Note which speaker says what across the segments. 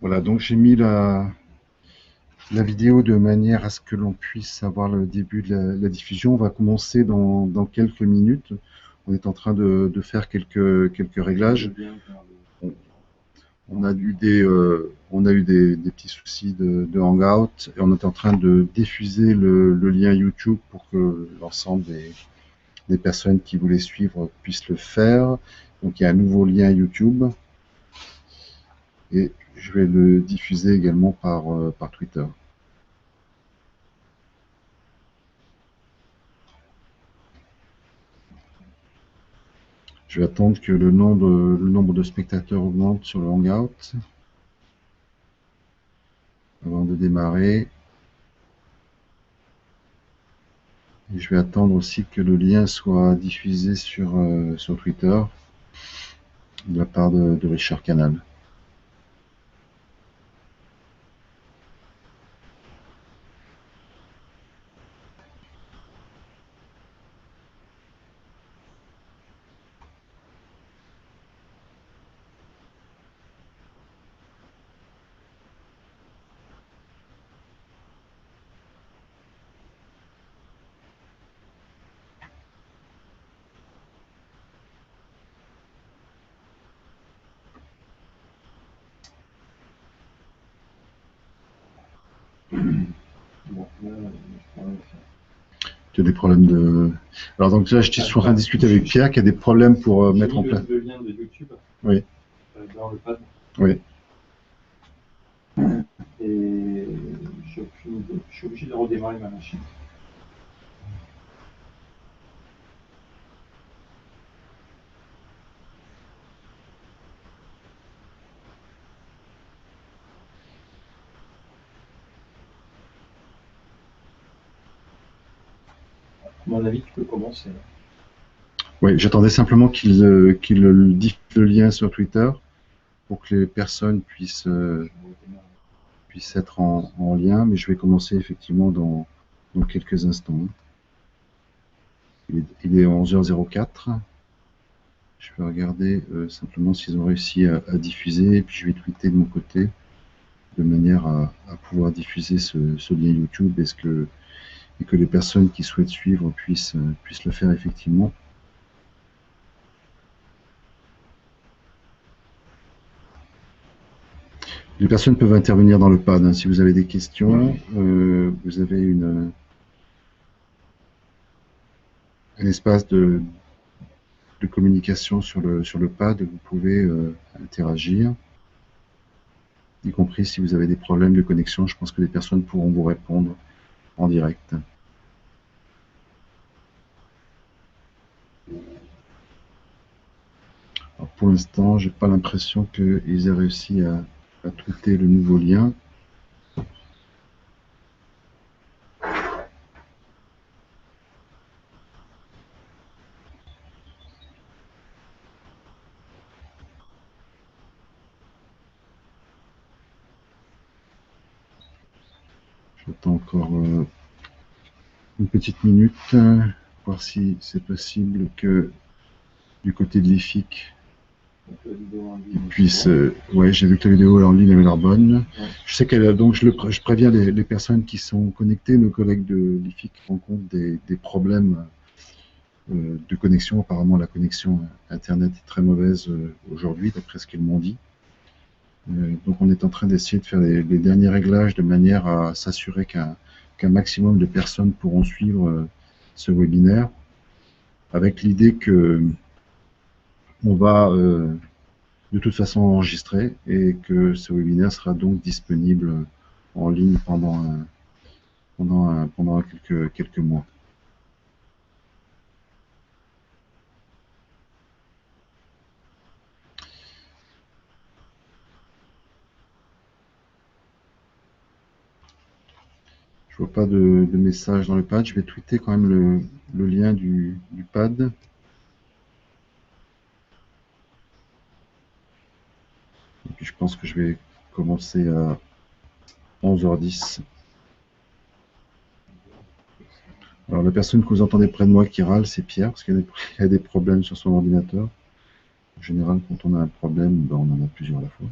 Speaker 1: Voilà, donc j'ai mis la vidéo de manière à ce que l'on puisse avoir le début de la diffusion. On va commencer dans quelques minutes. On est en train de faire quelques réglages. On a eu des petits soucis de Hangout et on est en train de diffuser le lien YouTube pour que l'ensemble des personnes qui voulaient suivre puissent le faire. Donc il y a un nouveau lien YouTube et je vais le diffuser également par Twitter. Je vais attendre que le nombre de spectateurs augmente sur le Hangout avant de démarrer. Et je vais attendre aussi que le lien soit diffusé sur Twitter de la part de Richard Canal. Tu as des problèmes de... Alors donc là, je suis en train de discuter avec Pierre qui a des problèmes pour mettre en place...
Speaker 2: le lien de YouTube
Speaker 1: oui.
Speaker 2: Dans le pad.
Speaker 1: Oui.
Speaker 2: Et je suis obligé de redémarrer ma machine. À mon avis, tu peux commencer.
Speaker 1: Oui, j'attendais simplement qu'il diffuse le lien sur Twitter pour que les personnes puissent être en lien, mais je vais commencer effectivement dans quelques instants. Il est 11h04. Je vais regarder simplement s'ils ont réussi à diffuser, et puis je vais tweeter de mon côté de manière à pouvoir diffuser ce lien YouTube et que les personnes qui souhaitent suivre puissent le faire effectivement. Les personnes peuvent intervenir dans le pad, hein. Si vous avez des questions, vous avez un espace de communication sur le pad, vous pouvez interagir, y compris si vous avez des problèmes de connexion. Je pense que les personnes pourront vous répondre en direct. Alors pour l'instant, j'ai pas l'impression qu'ils aient réussi à tweeter le nouveau lien. J'attends encore une petite minute, voir si c'est possible que du côté de l'IFIC, ils puissent... ouais, j'ai vu que la vidéo en ligne avait l'air bonne. Ouais. Je sais qu'elle donc je préviens les personnes qui sont connectées, nos collègues de l'IFIC rencontrent des problèmes de connexion. Apparemment, la connexion Internet est très mauvaise aujourd'hui, d'après ce qu'ils m'ont dit. Donc on est en train d'essayer de faire les derniers réglages de manière à s'assurer qu'un maximum de personnes pourront suivre ce webinaire, avec l'idée que on va de toute façon enregistrer et que ce webinaire sera donc disponible en ligne pendant quelques mois. Je vois pas de message dans le pad. Je vais tweeter quand même le lien du pad. Et puis je pense que je vais commencer à 11h10. Alors la personne que vous entendez près de moi qui râle, c'est Pierre, parce qu'il y a des problèmes sur son ordinateur. En général, quand on a un problème, ben, on en a plusieurs à la fois.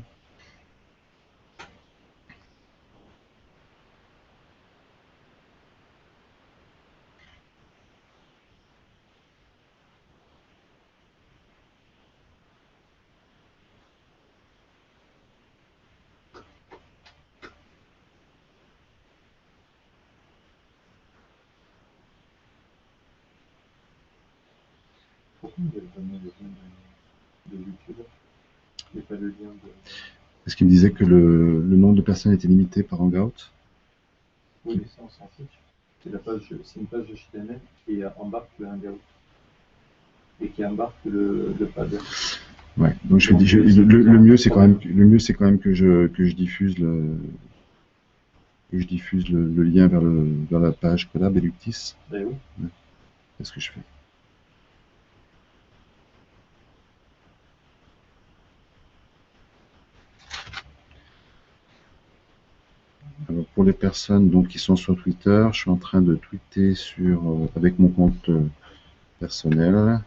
Speaker 2: il y a vraiment le lien de YouTube. Il n'y a pas le lien de...
Speaker 1: Est-ce qu'il me disait que le nombre de personnes était limité par Hangout?
Speaker 2: Oui, mais ça, on s'en fiche. C'est une page HTML qui embarque le Hangout et qui embarque le pad.
Speaker 1: Ouais, donc le mieux c'est quand même que je diffuse le lien vers la page Collab Eluctis.
Speaker 2: Ben oui.
Speaker 1: Ouais. C'est ce que je fais. Alors pour les personnes donc qui sont sur Twitter, je suis en train de tweeter avec mon compte personnel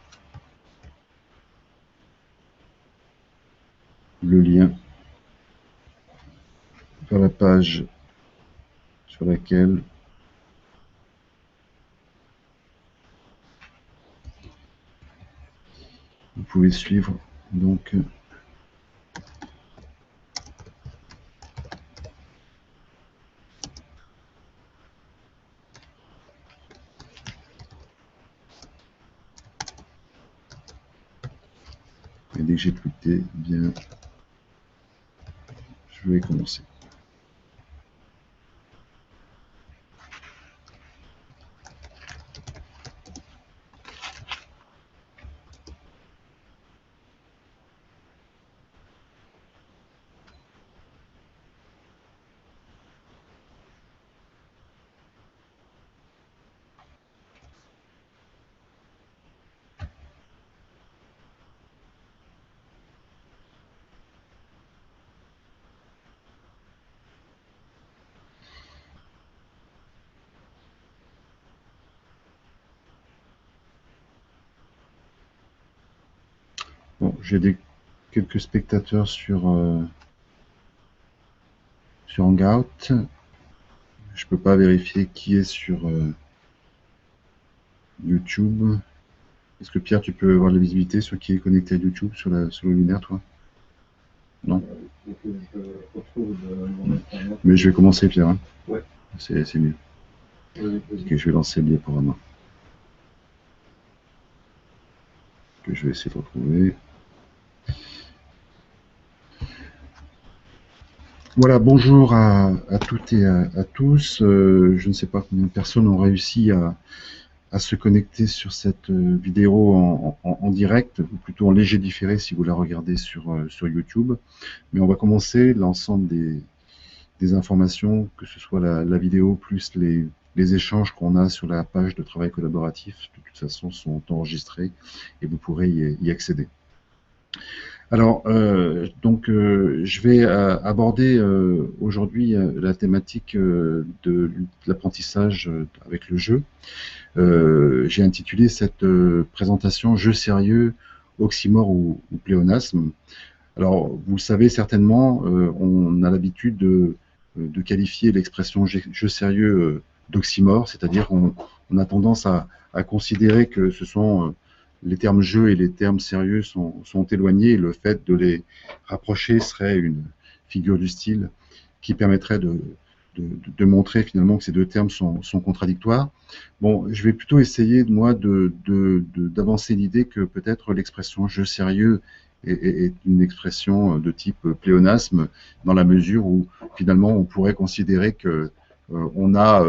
Speaker 1: le lien vers la page sur laquelle vous pouvez suivre donc et dès que j'ai tweeté, eh bien je vais commencer. Bon, j'ai quelques spectateurs sur Hangout. Je peux pas vérifier qui est sur YouTube. Est-ce que Pierre, tu peux avoir la visibilité sur qui est connecté à YouTube sur le webinaire, toi? Non. Mais je vais commencer, Pierre. Hein.
Speaker 2: Ouais.
Speaker 1: C'est mieux.
Speaker 2: Oui,
Speaker 1: Ok, je vais lancer le diaporama. Que je vais essayer de retrouver. Voilà, bonjour à toutes et à tous. Je ne sais pas combien de personnes ont réussi à se connecter sur cette vidéo en direct, ou plutôt en léger différé si vous la regardez sur YouTube. Mais on va commencer l'ensemble des informations, que ce soit la vidéo plus les échanges qu'on a sur la page de travail collaboratif, de toute façon sont enregistrés et vous pourrez y accéder. Alors, je vais aborder aujourd'hui la thématique de l'apprentissage avec le jeu. J'ai intitulé cette présentation « Jeu sérieux, oxymore ou pléonasme ». Alors, vous le savez certainement, on a l'habitude de qualifier l'expression jeu sérieux d'oxymore, c'est-à-dire on a tendance à considérer que ce sont les termes jeu et les termes sérieux sont éloignés, et le fait de les rapprocher serait une figure du style qui permettrait de montrer finalement que ces deux termes sont contradictoires. Bon, je vais plutôt essayer, moi, d'avancer l'idée que peut-être l'expression jeu sérieux est une expression de type pléonasme, dans la mesure où finalement on pourrait considérer que on a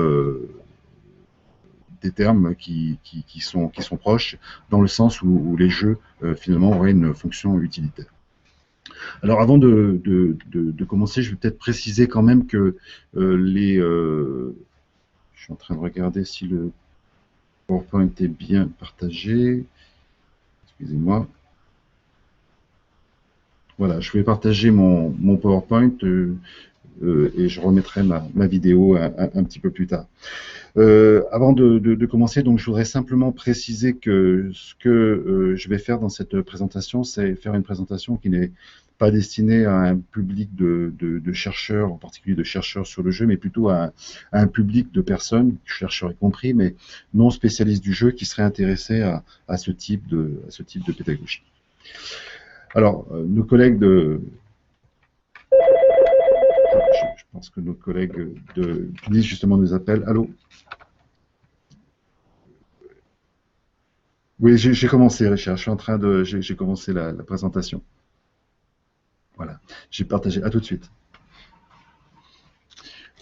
Speaker 1: des termes qui sont proches, dans le sens où les jeux finalement auraient une fonction utilitaire. Alors avant de commencer, je vais peut-être préciser quand même que je suis en train de regarder si le PowerPoint est bien partagé. Excusez-moi. Voilà, je vais partager mon PowerPoint et je remettrai ma vidéo un petit peu plus tard. Avant de commencer, donc, je voudrais simplement préciser que ce que je vais faire dans cette présentation, c'est faire une présentation qui n'est pas destinée à un public de chercheurs, en particulier de chercheurs sur le jeu, mais plutôt à un public de personnes, chercheurs y compris, mais non spécialistes du jeu, qui seraient intéressés à ce type de pédagogie. Alors, nos collègues je pense que nos collègues de PNIS justement nous appellent. Allô? Oui, j'ai commencé, Richard. Je suis en train de, j'ai commencé la présentation. Voilà, j'ai partagé. À tout de suite.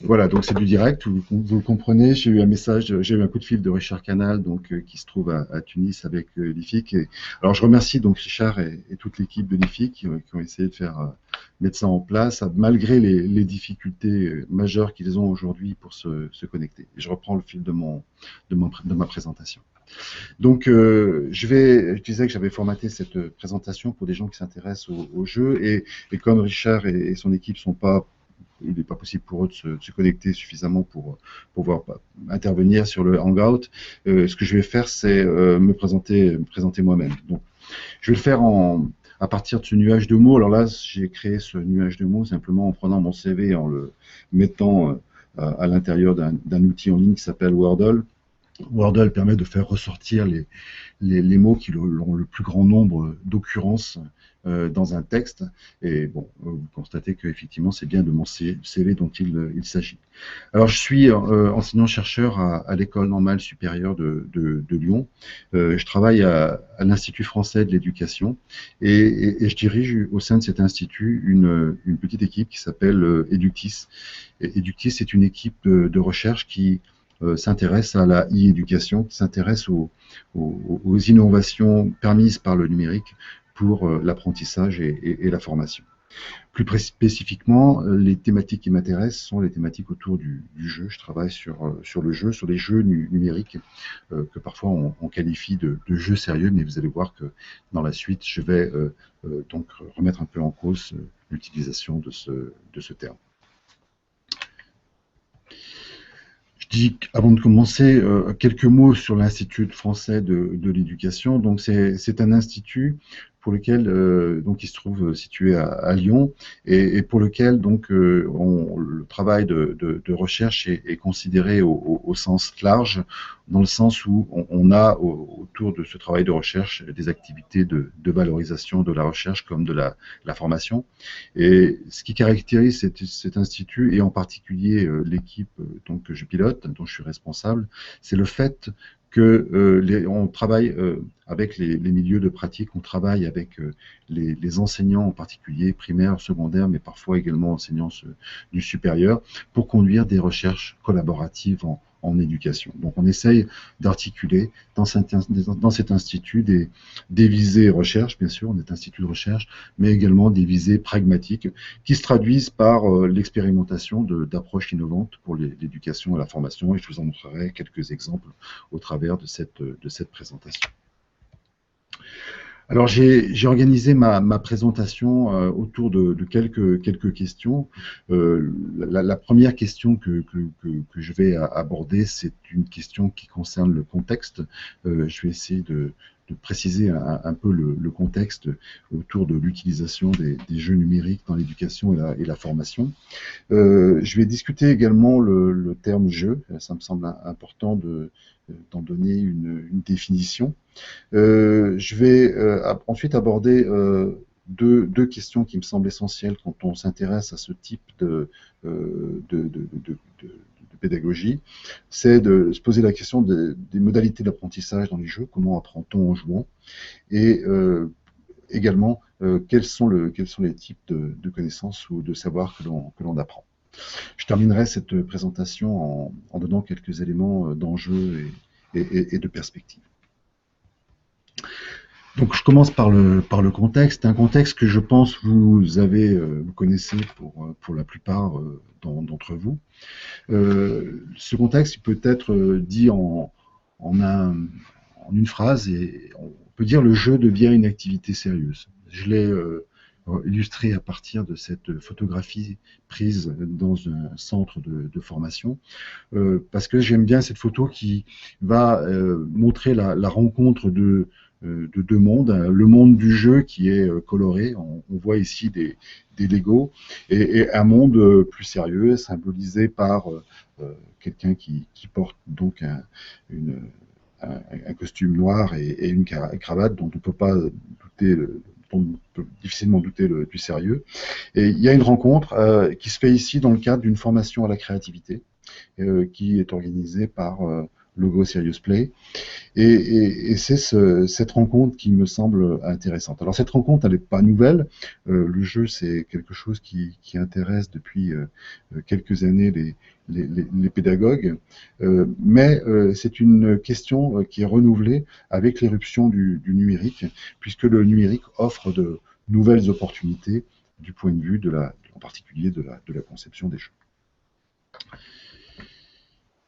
Speaker 1: Voilà, donc c'est du direct, vous le comprenez, j'ai eu un message, j'ai eu un coup de fil de Richard Canal, donc qui se trouve à Tunis avec l'IFIC. Alors je remercie donc Richard et toute l'équipe de l'IFIC qui ont essayé de faire mettre ça en place, malgré les difficultés majeures qu'ils ont aujourd'hui pour se connecter. Et je reprends le fil de ma présentation. Donc, je disais que j'avais formaté cette présentation pour des gens qui s'intéressent au jeu, et comme Richard et son équipe sont pas, il n'est pas possible pour eux de se connecter suffisamment pour pouvoir intervenir sur le Hangout. Ce que je vais faire, c'est me présenter moi-même. Donc, je vais le faire à partir de ce nuage de mots. Alors là, j'ai créé ce nuage de mots simplement en prenant mon CV et en le mettant à l'intérieur d'un outil en ligne qui s'appelle Wordle. Wordle permet de faire ressortir les mots qui ont le plus grand nombre d'occurrences dans un texte. Et bon, vous constatez qu'effectivement, c'est bien de mon CV dont il s'agit. Alors, je suis enseignant-chercheur à l'École normale supérieure de Lyon. Je travaille à l'Institut français de l'éducation et je dirige au sein de cet institut une petite équipe qui s'appelle Eductis. Eductis, c'est une équipe de recherche qui s'intéresse à la e-éducation, qui s'intéresse aux innovations permises par le numérique pour l'apprentissage et la formation. Plus spécifiquement, les thématiques qui m'intéressent sont les thématiques autour du jeu. Je travaille sur le jeu, sur les jeux numériques, que parfois on qualifie de jeux sérieux, mais vous allez voir que dans la suite, je vais donc remettre un peu en cause l'utilisation de ce terme. Je dis, avant de commencer, quelques mots sur l'Institut français de l'éducation. Donc, c'est un institut pour lequel, donc, il se trouve situé à Lyon, et pour lequel, donc, le travail de recherche est considéré au sens large, dans le sens où on a autour de ce travail de recherche des activités de valorisation de la recherche comme de la formation. Et ce qui caractérise cet institut, et en particulier l'équipe donc, que je pilote, dont je suis responsable, c'est le fait que on travaille avec les milieux de pratique, on travaille avec les enseignants en particulier, primaires, secondaires, mais parfois également enseignants du supérieur, pour conduire des recherches collaboratives en éducation. Donc on essaye d'articuler dans cet institut des visées recherche, bien sûr, on est institut de recherche, mais également des visées pragmatiques qui se traduisent par l'expérimentation d'approches innovantes pour l'éducation et la formation, et je vous en montrerai quelques exemples au travers de cette présentation. Alors j'ai organisé ma présentation autour de quelques questions. La première question que je vais aborder, c'est une question qui concerne le contexte. Je vais essayer de préciser un peu le contexte autour de l'utilisation des jeux numériques dans l'éducation et la formation. Je vais discuter également le terme jeu. Ça me semble important d'en donner une définition. Je vais ensuite aborder deux questions qui me semblent essentielles quand on s'intéresse à ce type de pédagogie. C'est de se poser la question des modalités d'apprentissage dans les jeux, comment apprend-on en jouant, et également quels sont les types de connaissances ou de savoirs que l'on apprend. Je terminerai cette présentation en donnant quelques éléments d'enjeu et de perspective. Donc je commence par le contexte, un contexte que je pense vous connaissez pour la plupart d'entre vous. Ce contexte il peut être dit en une phrase, et on peut dire le jeu devient une activité sérieuse. Je l'ai illustré à partir de cette photographie prise dans un centre de formation, parce que j'aime bien cette photo qui va montrer la rencontre de deux mondes, le monde du jeu qui est coloré, on voit ici des Lego, et un monde plus sérieux, symbolisé par quelqu'un qui porte donc un costume noir et une cravate dont on ne peut pas douter, dont on peut difficilement douter du sérieux. Et il y a une rencontre qui se fait ici dans le cadre d'une formation à la créativité qui est organisée par logo Serious Play. Et c'est cette rencontre qui me semble intéressante. Alors cette rencontre, elle n'est pas nouvelle. Le jeu, c'est quelque chose qui intéresse depuis quelques années les pédagogues, mais c'est une question qui est renouvelée avec l'éruption du numérique, puisque le numérique offre de nouvelles opportunités du point de vue en particulier de la conception des jeux.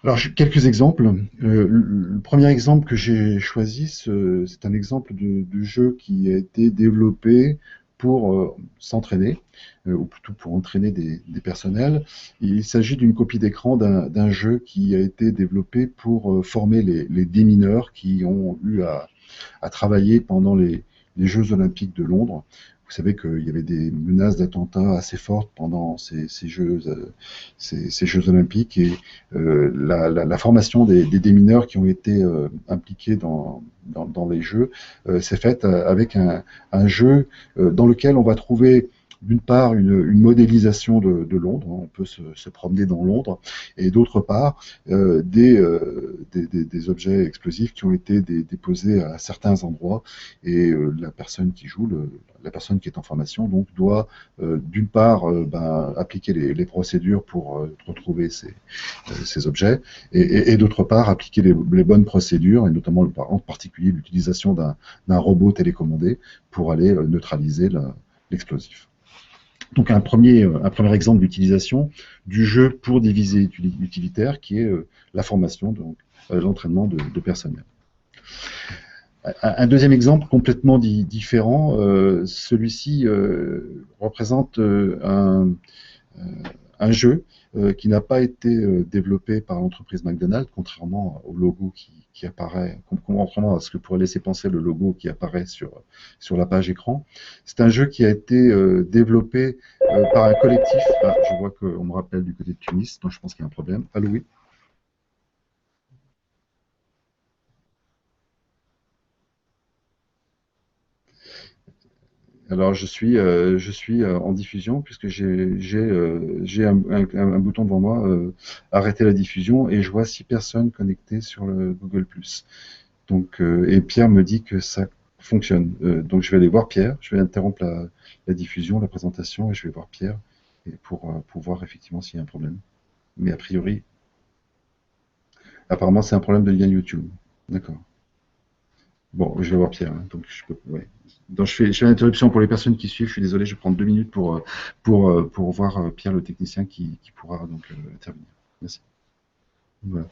Speaker 1: Alors, quelques exemples. Le premier exemple que j'ai choisi, c'est un exemple de jeu qui a été développé pour s'entraîner, ou plutôt pour entraîner des personnels. Il s'agit d'une copie d'écran d'un jeu qui a été développé pour former les démineurs qui ont eu à travailler pendant les Jeux Olympiques de Londres. Vous savez qu'il y avait des menaces d'attentats assez fortes pendant ces Jeux Olympiques et la formation des démineurs qui ont été impliqués dans les Jeux s'est faite avec un jeu dans lequel on va trouver d'une part une modélisation de Londres, on peut se promener dans Londres, et d'autre part des objets explosifs qui ont été déposés à certains endroits, et la personne qui joue, la personne qui est en formation, donc doit d'une part appliquer les procédures pour retrouver ces objets, et d'autre part appliquer les bonnes procédures, et notamment en particulier l'utilisation d'un robot télécommandé pour aller neutraliser l'explosif. Donc un premier exemple d'utilisation du jeu pour des visées utilitaires qui est la formation, donc l'entraînement de personnel. Un deuxième exemple complètement différent, celui-ci représente un jeu qui n'a pas été développé par l'entreprise McDonald's, contrairement au logo qui apparaît, contrairement à ce que pourrait laisser penser le logo qui apparaît sur la page écran. C'est un jeu qui a été développé par un collectif. Ah, je vois qu'on me rappelle du côté de Tunis, donc je pense qu'il y a un problème. Allô, oui. Alors je suis en diffusion puisque j'ai un bouton devant moi, arrêter la diffusion, et je vois 6 personnes connectées sur le Google+. Donc, et Pierre me dit que ça fonctionne. Donc je vais aller voir Pierre, je vais interrompre la diffusion, la présentation, et je vais voir Pierre pour voir effectivement s'il y a un problème. Mais a priori, apparemment c'est un problème de lien YouTube. D'accord. Bon, je vais voir Pierre, hein, donc je peux, ouais. Donc je fais l'interruption pour les personnes qui suivent. Je suis désolé, je vais prendre 2 minutes pour voir Pierre, le technicien, qui pourra donc intervenir. Merci. Voilà.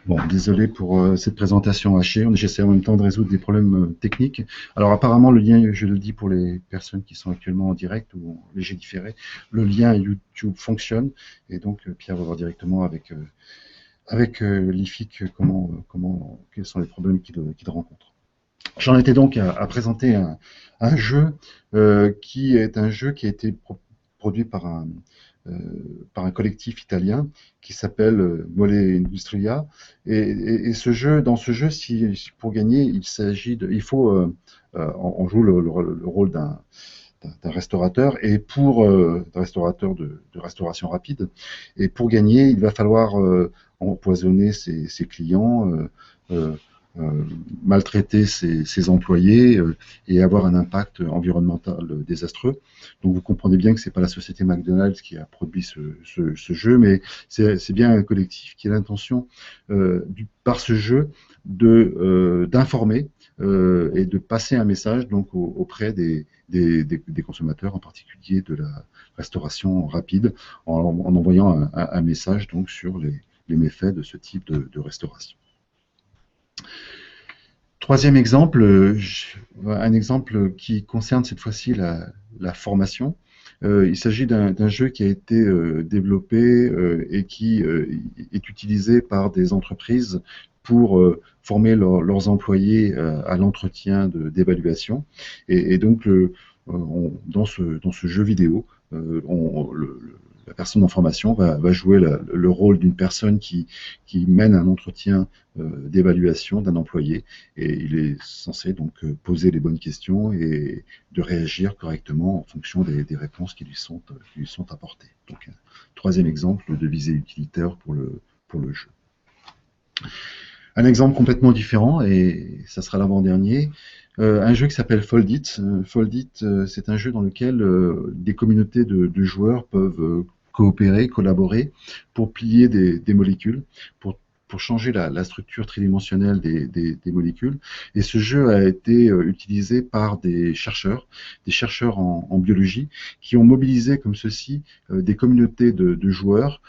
Speaker 1: Bon, désolé pour cette présentation hachée. J'essaie en même temps de résoudre des problèmes techniques. Alors apparemment, le lien, je le dis pour les personnes qui sont actuellement en direct ou en léger différé, le lien YouTube fonctionne, et donc Pierre va voir directement avec l'IFIC quels sont les problèmes qu'il rencontre. J'en étais donc à présenter un jeu qui est un jeu qui a été produit par un collectif italien qui s'appelle Mole Industria, et dans ce jeu, pour gagner, on joue le rôle d'un restaurateur, et d'un restaurateur de restauration rapide, et pour gagner, il va falloir empoisonner ses clients, maltraiter ses employés, et avoir un impact environnemental désastreux. Donc vous comprenez bien que c'est pas la société McDonald's qui a produit ce jeu, mais c'est bien un collectif qui a l'intention, par ce jeu, d'informer et de passer un message donc auprès des consommateurs, en particulier de la restauration rapide, en envoyant un message donc sur les méfaits de ce type de restauration. Troisième exemple, un exemple qui concerne cette fois-ci la formation. Il s'agit d'un jeu qui a été développé et qui est utilisé par des entreprises pour former leurs employés à l'entretien d'évaluation. Et donc, dans ce jeu vidéo, la personne en formation va jouer le rôle d'une personne qui mène un entretien d'évaluation d'un employé, et il est censé donc poser les bonnes questions et de réagir correctement en fonction des réponses qui lui sont apportées. Donc, un troisième exemple de visée utilitaire pour le jeu. Un exemple complètement différent, et ça sera l'avant-dernier, un jeu qui s'appelle Foldit. Foldit, c'est un jeu dans lequel des communautés de joueurs peuvent coopérer, collaborer pour plier des molécules, pour changer la structure tridimensionnelle des molécules. Et ce jeu a été utilisé par des chercheurs en biologie, qui ont mobilisé comme ceci des communautés de joueurs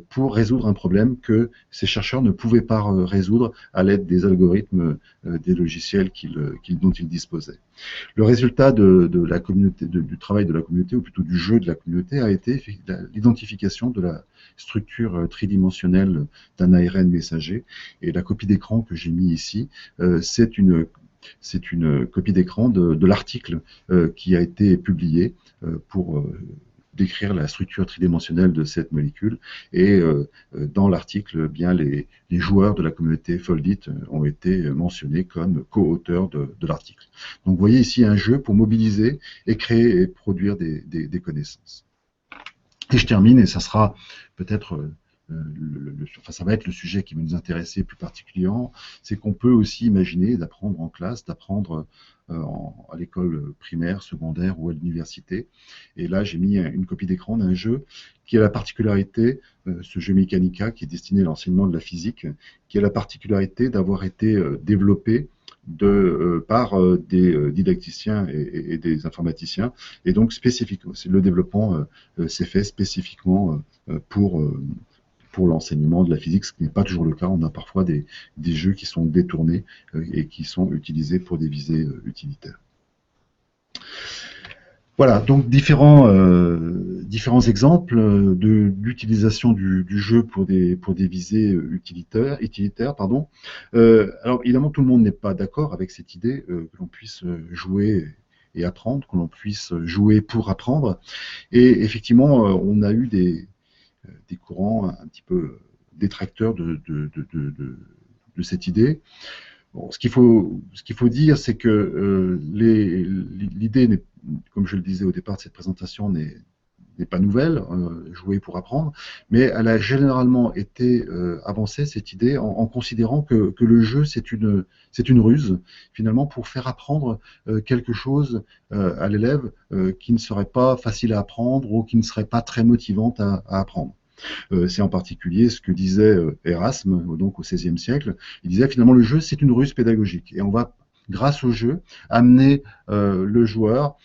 Speaker 1: pour résoudre un problème que ces chercheurs ne pouvaient pas résoudre à l'aide des algorithmes des logiciels dont ils disposaient. Le résultat de la communauté, du travail de la communauté, ou plutôt du jeu de la communauté, a été l'identification de la structure tridimensionnelle d'un ARN messager. Et la copie d'écran que j'ai mis ici, c'est une copie d'écran de l'article qui a été publié pour décrire la structure tridimensionnelle de cette molécule. Et dans l'article, bien les joueurs de la communauté Foldit ont été mentionnés comme co-auteurs de l'article. Donc vous voyez ici un jeu pour mobiliser et créer et produire des connaissances. Et je termine, et ça sera peut-être ça va être le sujet qui va nous intéresser plus particulièrement, c'est qu'on peut aussi imaginer d'apprendre en classe, d'apprendre à l'école primaire, secondaire ou à l'université. Et là, j'ai mis une copie d'écran d'un jeu qui a la particularité, ce jeu Mechanica, qui est destiné à l'enseignement de la physique, qui a la particularité d'avoir été développé par des didacticiens et des informaticiens, et donc spécifiquement, le développement s'est fait spécifiquement pour l'enseignement de la physique, ce qui n'est pas toujours le cas. On a parfois des jeux qui sont détournés et qui sont utilisés pour des visées utilitaires. Voilà, donc différents exemples de l'utilisation du jeu pour des visées utilitaires. Alors évidemment, tout le monde n'est pas d'accord avec cette idée que l'on puisse jouer et apprendre, que l'on puisse jouer pour apprendre. Et effectivement, on a eu des courants un petit peu détracteurs de cette idée. Bon, ce qu'il faut dire, c'est que l'idée, comme je le disais au départ de cette présentation, n'est pas nouvelle, jouer pour apprendre, mais elle a généralement été avancée, cette idée, en considérant que le jeu, c'est une ruse, finalement, pour faire apprendre quelque chose à l'élève qui ne serait pas facile à apprendre ou qui ne serait pas très motivante à apprendre. C'est en particulier ce que disait Erasme, donc au XVIe siècle. Il disait finalement le jeu c'est une ruse pédagogique, et on va, grâce au jeu, amener le joueur,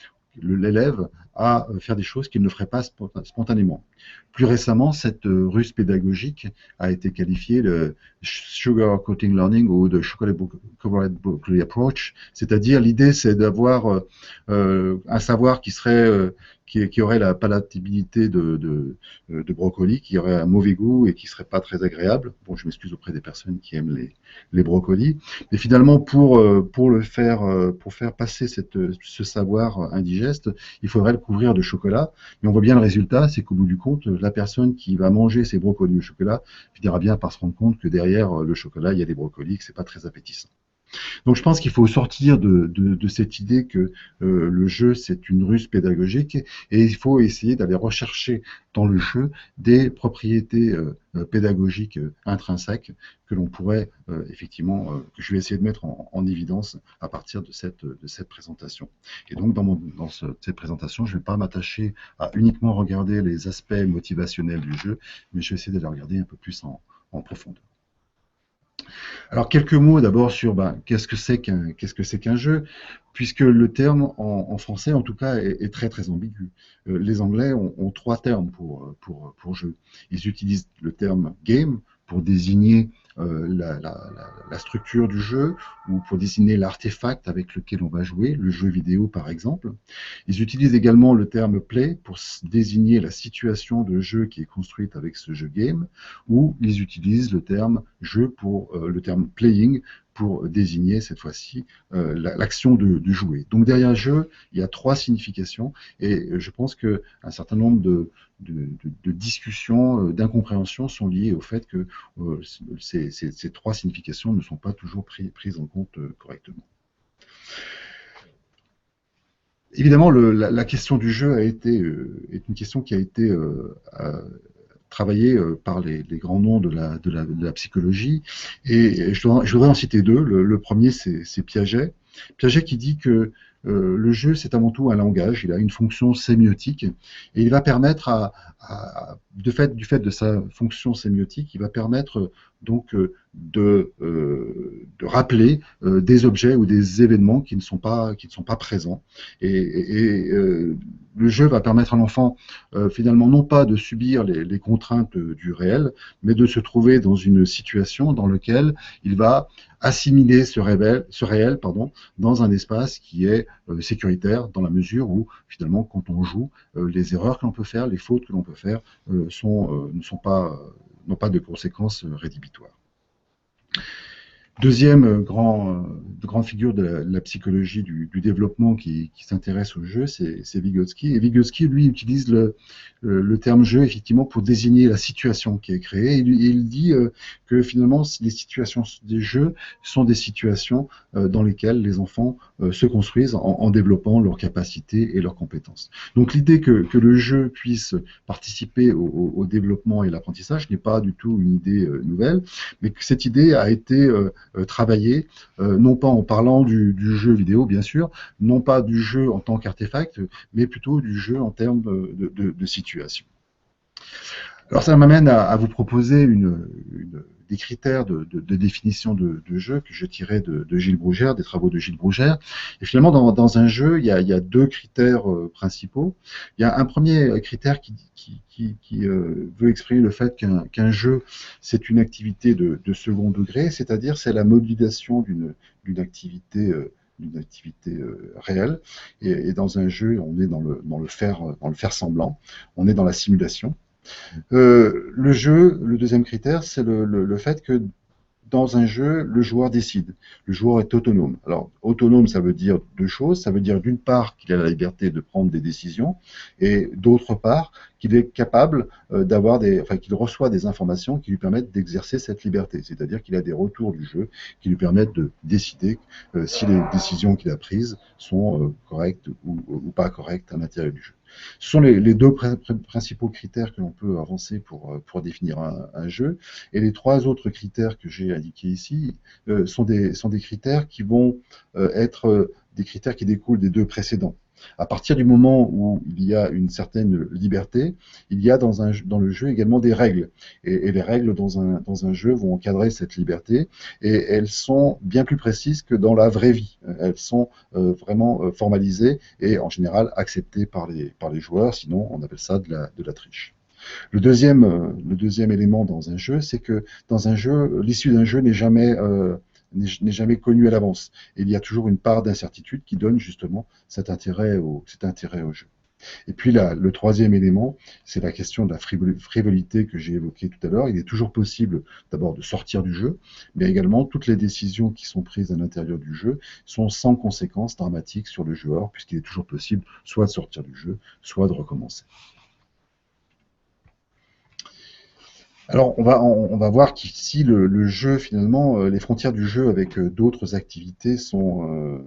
Speaker 1: l'élève, à faire des choses qu'il ne ferait pas spontanément. Plus récemment, cette ruse pédagogique a été qualifiée de sugar coating learning ou de chocolate covered broccoli approach, c'est-à-dire l'idée c'est d'avoir un savoir qui serait qui aurait la palatabilité de brocoli, qui aurait un mauvais goût et qui serait pas très agréable. Bon, je m'excuse auprès des personnes qui aiment les brocolis, mais finalement pour faire passer ce savoir indigeste, il faudrait le couvrir de chocolat. Mais on voit bien le résultat, c'est qu'au bout du compte, la personne qui va manger ses brocolis au chocolat finira bien par se rendre compte que derrière le chocolat, il y a des brocolis, que c'est pas très appétissant. Donc je pense qu'il faut sortir de cette idée que le jeu c'est une ruse pédagogique, et il faut essayer d'aller rechercher dans le jeu des propriétés pédagogiques intrinsèques que l'on pourrait effectivement, que je vais essayer de mettre en évidence à partir de cette présentation. Et donc dans cette présentation, je ne vais pas m'attacher à uniquement regarder les aspects motivationnels du jeu, mais je vais essayer d'aller regarder un peu plus en profondeur. Alors quelques mots d'abord sur qu'est-ce que c'est qu'un jeu, puisque le terme en français en tout cas est très très ambigu. Les Anglais ont trois termes pour jeu. Ils utilisent le terme game pour désigner la structure du jeu ou pour désigner l'artefact avec lequel on va jouer, le jeu vidéo par exemple. Ils utilisent également le terme play pour désigner la situation de jeu qui est construite avec ce jeu game, ou ils utilisent le terme jeu pour le terme playing pour désigner cette fois-ci l'action de jouer. Donc derrière jeu, il y a 3 significations et je pense qu'un certain nombre de discussions, d'incompréhensions sont liées au fait que ces 3 significations ne sont pas toujours prises en compte correctement. Évidemment, la question du jeu est une question qui a été travaillée par les grands noms de la psychologie. Et je voudrais en citer 2. Le premier, c'est Piaget. Piaget qui dit que le jeu, c'est avant tout un langage, il a une fonction sémiotique, et il va permettre du fait de sa fonction sémiotique, il va permettre donc de rappeler des objets ou des événements qui ne sont pas présents. Le jeu va permettre à l'enfant finalement non pas de subir les contraintes du réel, mais de se trouver dans une situation dans laquelle il va assimiler ce réel dans un espace qui est sécuritaire dans la mesure où finalement quand on joue, les erreurs que l'on peut faire, les fautes que l'on peut faire n'ont pas de conséquences rédhibitoires. Deuxième grande figure de la psychologie du développement qui s'intéresse au jeu, c'est Vygotsky. Et Vygotsky, lui, utilise le terme jeu, effectivement, pour désigner la situation qui est créée. Il dit que finalement, les situations des jeux sont des situations dans lesquelles les enfants se construisent en développant leurs capacités et leurs compétences. Donc l'idée que le jeu puisse participer au développement et l'apprentissage n'est pas du tout une idée nouvelle, mais que cette idée a été travaillée, non pas en parlant du jeu vidéo, bien sûr, non pas du jeu en tant qu'artefact, mais plutôt du jeu en termes de situation. Alors ça m'amène à vous proposer des critères de définition de jeu que je tirais de Gilles Brougère, des travaux de Gilles Brougère. Et finalement, dans un jeu, il y a 2 critères principaux. Il y a un premier critère qui veut exprimer le fait qu'un jeu, c'est une activité de second degré, c'est-à-dire c'est la modulation d'une activité réelle. Et dans un jeu, on est dans le faire semblant, on est dans la simulation. Le jeu, le deuxième critère, c'est le fait que dans un jeu, le joueur décide. Le joueur est autonome. Alors, autonome, ça veut dire 2 choses. Ça veut dire d'une part qu'il a la liberté de prendre des décisions et d'autre part qu'il est capable qu'il reçoit des informations qui lui permettent d'exercer cette liberté. C'est-à-dire qu'il a des retours du jeu qui lui permettent de décider si les décisions qu'il a prises sont correctes ou pas correctes à l'intérieur du jeu. Ce sont les 2 principaux critères que l'on peut avancer pour définir un jeu. Et les 3 autres critères que j'ai indiqués ici sont des critères qui vont être des critères qui découlent des 2 précédents. À partir du moment où il y a une certaine liberté, il y a dans le jeu également des règles. Et les règles dans un jeu vont encadrer cette liberté et elles sont bien plus précises que dans la vraie vie. Elles sont vraiment formalisées et en général acceptées par les joueurs, sinon on appelle ça de la triche. Le deuxième élément dans un jeu, c'est que dans un jeu, l'issue d'un jeu n'est jamais connue à l'avance. Et il y a toujours une part d'incertitude qui donne justement cet intérêt au jeu. Et puis le troisième élément, c'est la question de la frivolité que j'ai évoquée tout à l'heure. Il est toujours possible d'abord de sortir du jeu, mais également toutes les décisions qui sont prises à l'intérieur du jeu sont sans conséquences dramatiques sur le joueur, puisqu'il est toujours possible soit de sortir du jeu, soit de recommencer. Alors, on va voir qu'ici, le jeu, finalement, les frontières du jeu avec d'autres activités sont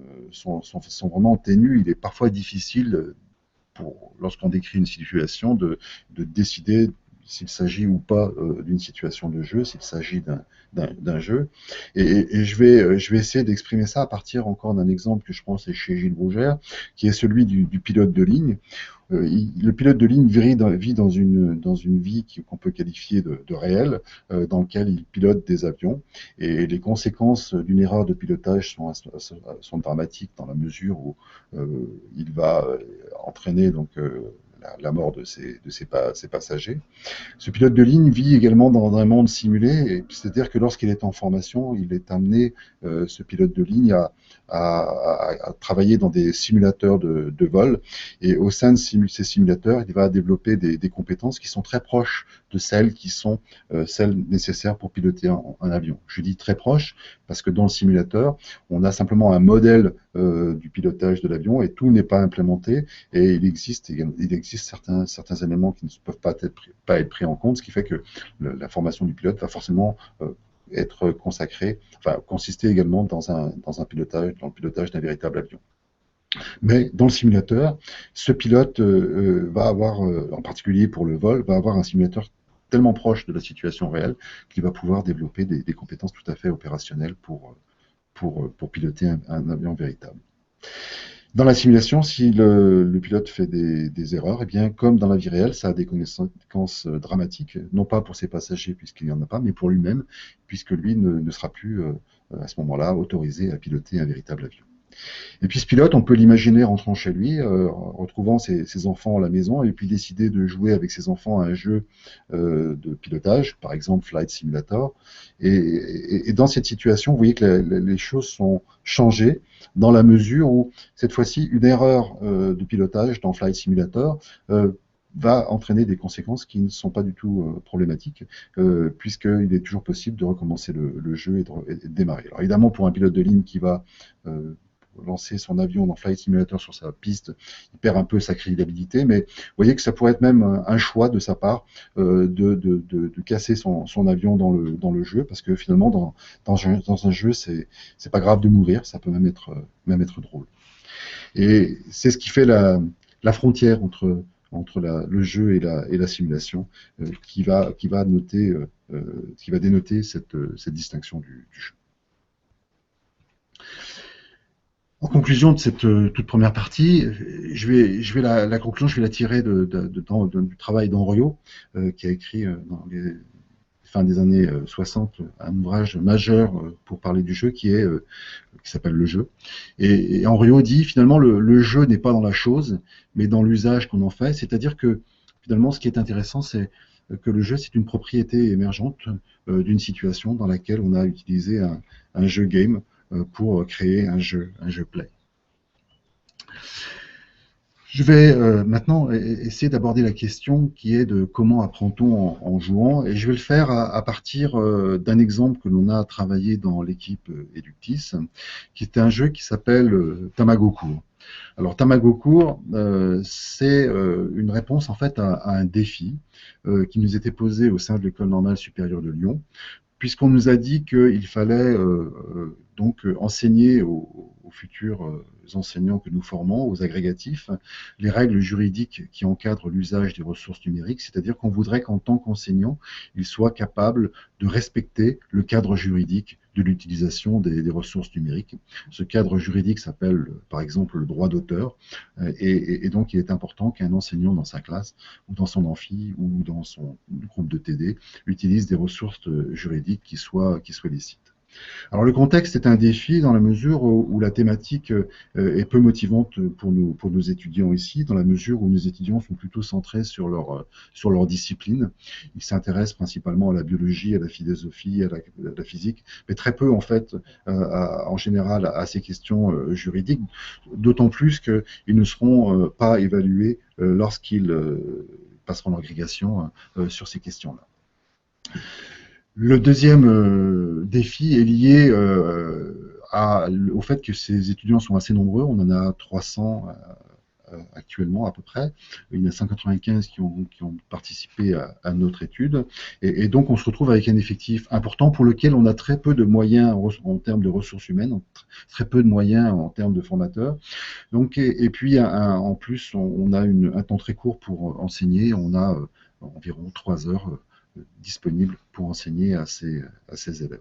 Speaker 1: vraiment ténues. Il est parfois difficile, lorsqu'on décrit une situation, de décider s'il s'agit ou pas d'une situation de jeu, s'il s'agit d'un jeu. Et je vais essayer d'exprimer ça à partir encore d'un exemple que je pense est chez Gilles Brougère, qui est celui du pilote de ligne. Le pilote de ligne vit dans une vie qu'on peut qualifier de réelle, dans laquelle il pilote des avions. Et les conséquences d'une erreur de pilotage sont dramatiques dans la mesure où il va entraîner donc la mort de ses passagers. Ce pilote de ligne vit également dans un monde simulé, c'est-à-dire que lorsqu'il est en formation, il est amené, ce pilote de ligne, à travailler dans des simulateurs de vol, et au sein de ces simulateurs, il va développer des compétences qui sont très proches de celles qui sont celles nécessaires pour piloter un avion. Je dis très proches parce que dans le simulateur, on a simplement un modèle du pilotage de l'avion et tout n'est pas implémenté, et il existe certains éléments qui ne peuvent pas être pris en compte, ce qui fait que la formation du pilote va forcément être consacrée, enfin consister également dans le pilotage d'un véritable avion. Mais dans le simulateur, ce pilote va avoir, en particulier pour le vol, va avoir un simulateur tellement proche de la situation réelle qu'il va pouvoir développer des compétences tout à fait opérationnelles pour piloter un avion véritable. Dans la simulation, si le pilote fait des erreurs, eh bien, comme dans la vie réelle, ça a des conséquences dramatiques, non pas pour ses passagers puisqu'il n'y en a pas, mais pour lui-même, puisque lui ne sera plus à ce moment-là autorisé à piloter un véritable avion. Et puis ce pilote, on peut l'imaginer rentrant chez lui, retrouvant ses enfants à la maison, et puis décider de jouer avec ses enfants à un jeu de pilotage, par exemple Flight Simulator. Et dans cette situation, vous voyez que les choses sont changées dans la mesure où, cette fois-ci, une erreur de pilotage dans Flight Simulator va entraîner des conséquences qui ne sont pas du tout problématiques, puisqu'il est toujours possible de recommencer le jeu et de démarrer. Alors évidemment, pour un pilote de ligne qui va lancer son avion dans Flight Simulator sur sa piste, il perd un peu sa crédibilité, mais vous voyez que ça pourrait être même un choix de sa part de casser son avion dans le jeu, parce que finalement, dans un jeu, c'est pas grave de mourir, ça peut même être drôle. Et c'est ce qui fait la frontière entre le jeu et la simulation, qui va dénoter cette distinction du jeu. En conclusion de cette toute première partie, la conclusion, je vais la tirer du travail d'Henriot, qui a écrit dans les fin des années 60 un ouvrage majeur pour parler du jeu qui s'appelle Le Jeu. Et Henriot dit finalement le jeu n'est pas dans la chose, mais dans l'usage qu'on en fait. C'est-à-dire que finalement, ce qui est intéressant, c'est que le jeu, c'est une propriété émergente d'une situation dans laquelle on a utilisé un jeu game pour créer un jeu play. Je vais maintenant essayer d'aborder la question qui est de comment apprend-on en jouant, et je vais le faire à partir d'un exemple que l'on a travaillé dans l'équipe Eductis, qui est un jeu qui s'appelle Tamagocourt. Alors Tamagocourt, c'est une réponse en fait à un défi qui nous était posé au sein de l'École normale supérieure de Lyon, puisqu'on nous a dit qu'il fallait donc enseigner aux futurs enseignants que nous formons, aux agrégatifs, les règles juridiques qui encadrent l'usage des ressources numériques, c'est-à-dire qu'on voudrait qu'en tant qu'enseignant, ils soient capables de respecter le cadre juridique de l'utilisation des ressources numériques. Ce cadre juridique s'appelle par exemple le droit d'auteur, et donc il est important qu'un enseignant dans sa classe, ou dans son amphi, ou dans son groupe de TD, utilise des ressources juridiques qui soient licites. Alors le contexte est un défi dans la mesure où la thématique est peu motivante pour nos étudiants ici, dans la mesure où nos étudiants sont plutôt centrés sur leur discipline. Ils s'intéressent principalement à la biologie, à la philosophie, à la physique, mais très peu en fait, en général, à ces questions juridiques, d'autant plus qu'ils ne seront pas évalués lorsqu'ils passeront l'agrégation sur ces questions-là. Le deuxième défi est lié au fait que ces étudiants sont assez nombreux. On en a 300 actuellement à peu près. Il y en a 195 qui ont participé à notre étude. Et donc on se retrouve avec un effectif important pour lequel on a très peu de moyens en termes de ressources humaines, très peu de moyens en termes de formateurs. Donc, et puis en plus, on a un temps très court pour enseigner. On a environ 3 heures disponible pour enseigner à ces élèves.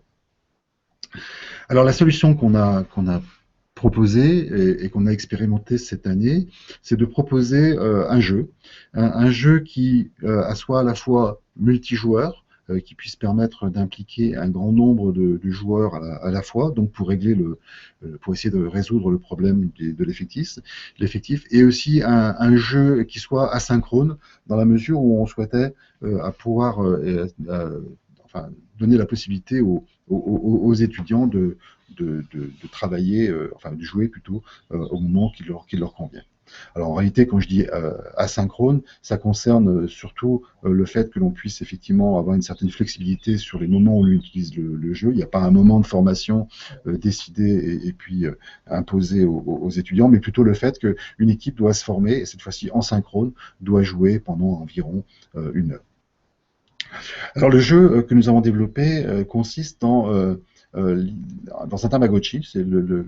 Speaker 1: Alors la solution qu'on a proposée et qu'on a expérimenté cette année, c'est de proposer un jeu qui soit à la fois multijoueur, qui puisse permettre d'impliquer un grand nombre de joueurs à la fois, donc pour régler pour essayer de résoudre le problème de l'effectif, et aussi un jeu qui soit asynchrone, dans la mesure où on souhaitait à pouvoir enfin, donner la possibilité aux étudiants de travailler, enfin de jouer plutôt au moment qui leur convient. Alors en réalité, quand je dis asynchrone, ça concerne surtout le fait que l'on puisse effectivement avoir une certaine flexibilité sur les moments où l'on utilise le jeu. Il n'y a pas un moment de formation décidé et puis imposé aux étudiants, mais plutôt le fait qu'une équipe doit se former, et cette fois-ci en synchrone, doit jouer pendant environ une heure. Alors le jeu que nous avons développé consiste dans un Tamagotchi. C'est le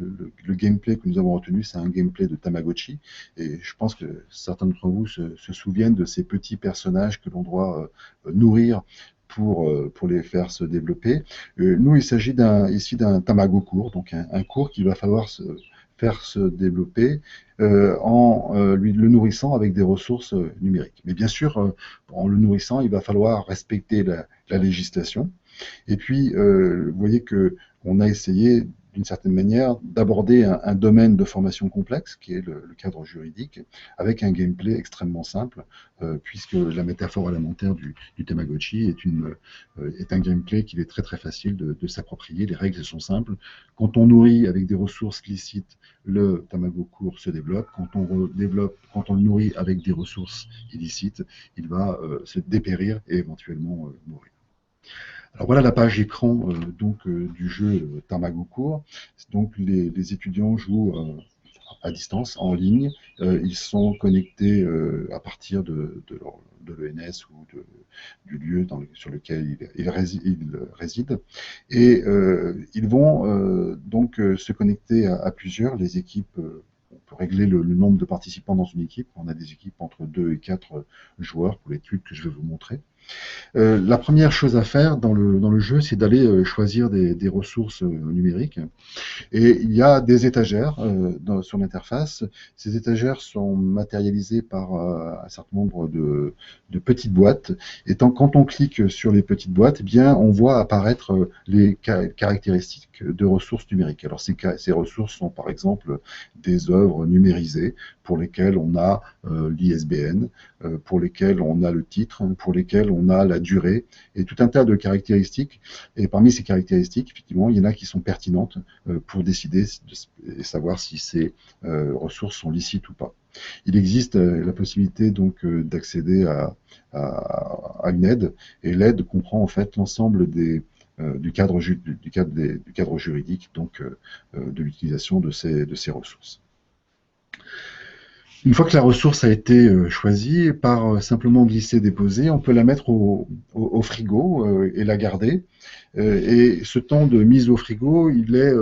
Speaker 1: gameplay que nous avons retenu, c'est un gameplay de Tamagotchi. Et je pense que certains d'entre vous se souviennent de ces petits personnages que l'on doit nourrir pour les faire se développer. Nous, il s'agit ici d'un Tamago court, donc un cours qu'il va falloir faire se développer en le nourrissant avec des ressources numériques. Mais bien sûr, en le nourrissant, il va falloir respecter la législation. Et puis, vous voyez que on a essayé, d'une certaine manière, d'aborder un domaine de formation complexe, qui est le cadre juridique, avec un gameplay extrêmement simple, puisque la métaphore élémentaire du Tamagotchi est un gameplay qu'il est très très facile de s'approprier. Les règles sont simples. Quand on nourrit avec des ressources licites, le Tamago court se développe. Quand on le nourrit avec des ressources illicites, il va se dépérir et éventuellement mourir. Alors voilà la page écran du jeu Tamago court. Donc les étudiants jouent à distance, en ligne. Ils sont connectés à partir de l'ENS ou du lieu sur lequel ils résident. Et ils vont donc se connecter à plusieurs. Les équipes, on peut régler le nombre de participants dans une équipe. On a des équipes entre 2 et 4 joueurs pour l'étude que je vais vous montrer. La première chose à faire dans le jeu, c'est d'aller choisir des ressources numériques. Et il y a des étagères sur l'interface. Ces étagères sont matérialisées par un certain nombre de petites boîtes. Et quand on clique sur les petites boîtes, eh bien, on voit apparaître les caractéristiques de ressources numériques. Alors ces ressources sont par exemple des œuvres numérisées pour lesquelles on a l'ISBN, pour lesquelles on a le titre, pour lesquelles on a la durée, et tout un tas de caractéristiques. Et parmi ces caractéristiques, effectivement, il y en a qui sont pertinentes pour décider et savoir si ces ressources sont licites ou pas. Il existe la possibilité donc d'accéder à une aide, et l'aide comprend en fait l'ensemble du cadre juridique, donc de l'utilisation de ces ressources. Une fois que la ressource a été choisie, par simplement glisser-déposer, on peut la mettre au frigo et la garder. Et ce temps de mise au frigo, il est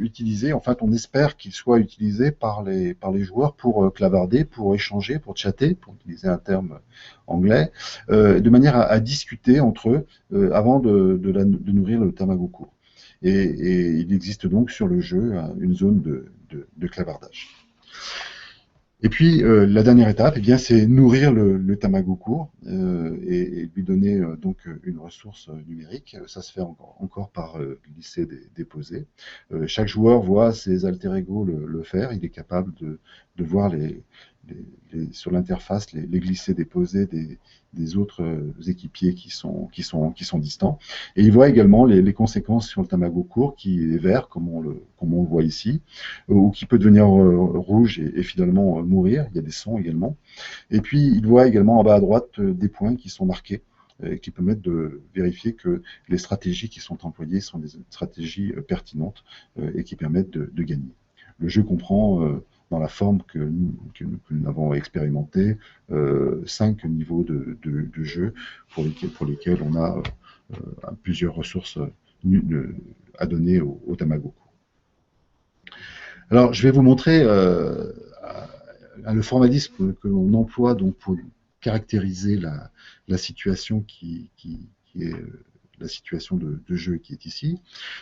Speaker 1: utilisé, en fait, on espère qu'il soit utilisé par les joueurs pour clavarder, pour échanger, pour chatter, pour utiliser un terme anglais, de manière à discuter entre eux avant de nourrir le Tamago court. Et il existe donc sur le jeu une zone de clavardage. Et puis, la dernière étape, eh bien, c'est nourrir le Tamago court et lui donner donc une ressource numérique. Ça se fait encore par glisser-déposer. Chaque joueur voit ses alter ego le faire. Il est capable de voir sur l'interface les glisser-déposer des autres équipiers qui sont distants. Et il voit également les conséquences sur le Tamago court qui est vert, comme on le voit ici, ou qui peut devenir rouge et finalement mourir. Il y a des sons également. Et puis, il voit également en bas à droite des points qui sont marqués, qui permettent de vérifier que les stratégies qui sont employées sont des stratégies pertinentes et qui permettent de gagner. Le jeu comprend, dans la forme que nous avons expérimenté, 5 niveaux de jeu pour lesquels on a plusieurs ressources à donner au Tamago. Alors, je vais vous montrer le formalisme que l'on emploie donc pour caractériser la situation qui est la situation de jeu qui est ici.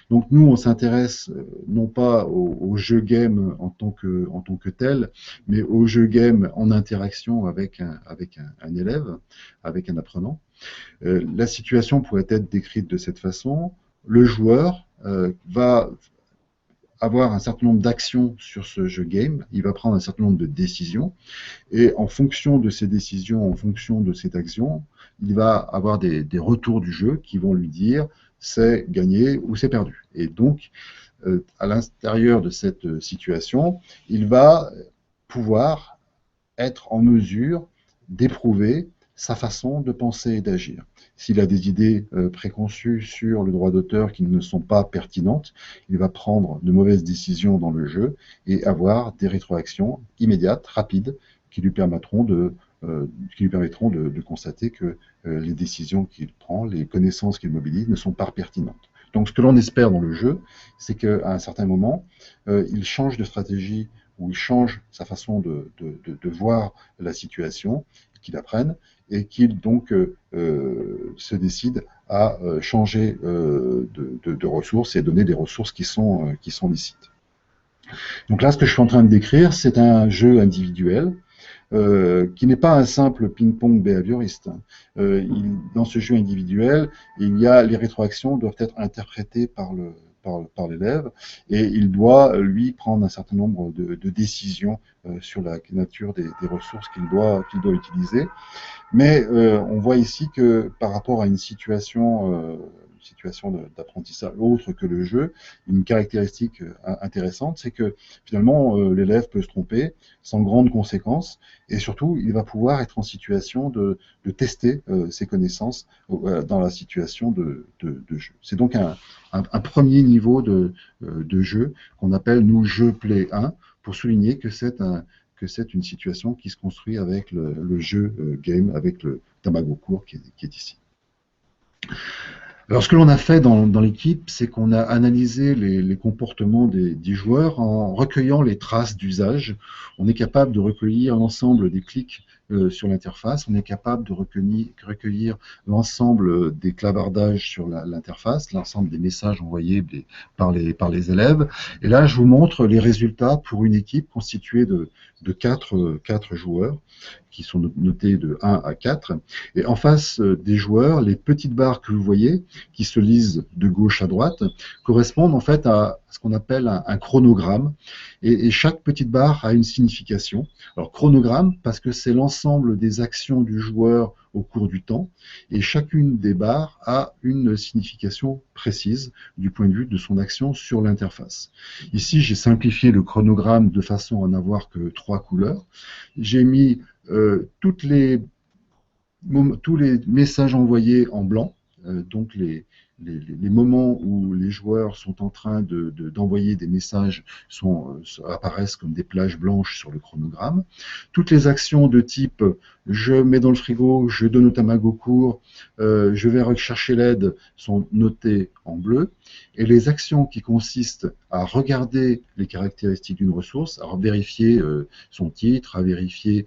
Speaker 1: Donc nous, on s'intéresse non pas au jeu game en tant que tel, mais au jeu game en interaction avec un élève, avec un apprenant. La situation pourrait être décrite de cette façon. Le joueur va avoir un certain nombre d'actions sur ce jeu game, il va prendre un certain nombre de décisions, et en fonction de ces décisions, en fonction de cette action, il va avoir des retours du jeu qui vont lui dire c'est gagné ou c'est perdu. Et donc, à l'intérieur de cette situation, il va pouvoir être en mesure d'éprouver sa façon de penser et d'agir. S'il a des idées préconçues sur le droit d'auteur qui ne sont pas pertinentes, il va prendre de mauvaises décisions dans le jeu et avoir des rétroactions immédiates, rapides, qui lui permettront de constater que les décisions qu'il prend, les connaissances qu'il mobilise ne sont pas pertinentes. Donc ce que l'on espère dans le jeu, c'est qu'à un certain moment, il change de stratégie ou il change sa façon de voir la situation, qu'il apprenne, et qu'il donc se décide à changer de ressources et donner des ressources qui sont licites. Donc là, ce que je suis en train de décrire, c'est un jeu individuel qui n'est pas un simple ping-pong behavioriste. Dans ce jeu individuel, les rétroactions doivent être interprétées par l'élève et il doit, lui, prendre un certain nombre de décisions sur la nature des ressources qu'il doit utiliser. Mais on voit ici que par rapport à une situation d'apprentissage autre que le jeu, une caractéristique intéressante, c'est que finalement l'élève peut se tromper sans grande conséquence et surtout il va pouvoir être en situation de tester ses connaissances dans la situation de jeu. C'est donc un premier niveau de jeu qu'on appelle nous jeu play 1 pour souligner que c'est une situation qui se construit avec le jeu game, avec le Tamago court qui est ici. Alors, ce que l'on a fait dans l'équipe, c'est qu'on a analysé les comportements des joueurs en recueillant les traces d'usage. On est capable de recueillir l'ensemble des clics sur l'interface, on est capable de recueillir l'ensemble des clavardages sur l'interface, l'ensemble des messages envoyés par les élèves. Et là, je vous montre les résultats pour une équipe constituée de 4 joueurs qui sont notés de 1 à 4. Et en face des joueurs, les petites barres que vous voyez, qui se lisent de gauche à droite, correspondent en fait à ce qu'on appelle un chronogramme. Et chaque petite barre a une signification. Alors chronogramme, parce que c'est l'ensemble des actions du joueur au cours du temps, et chacune des barres a une signification précise du point de vue de son action sur l'interface. Ici, j'ai simplifié le chronogramme de façon à n'avoir que 3 couleurs. J'ai mis tous les messages envoyés en blanc, donc les moments où les joueurs sont en train d'envoyer des messages apparaissent comme des plages blanches sur le chronogramme. Toutes les actions de type je mets dans le frigo, je donne au Tamago court, je vais rechercher l'aide sont notées en bleu. Et les actions qui consistent à regarder les caractéristiques d'une ressource, à vérifier son titre, à vérifier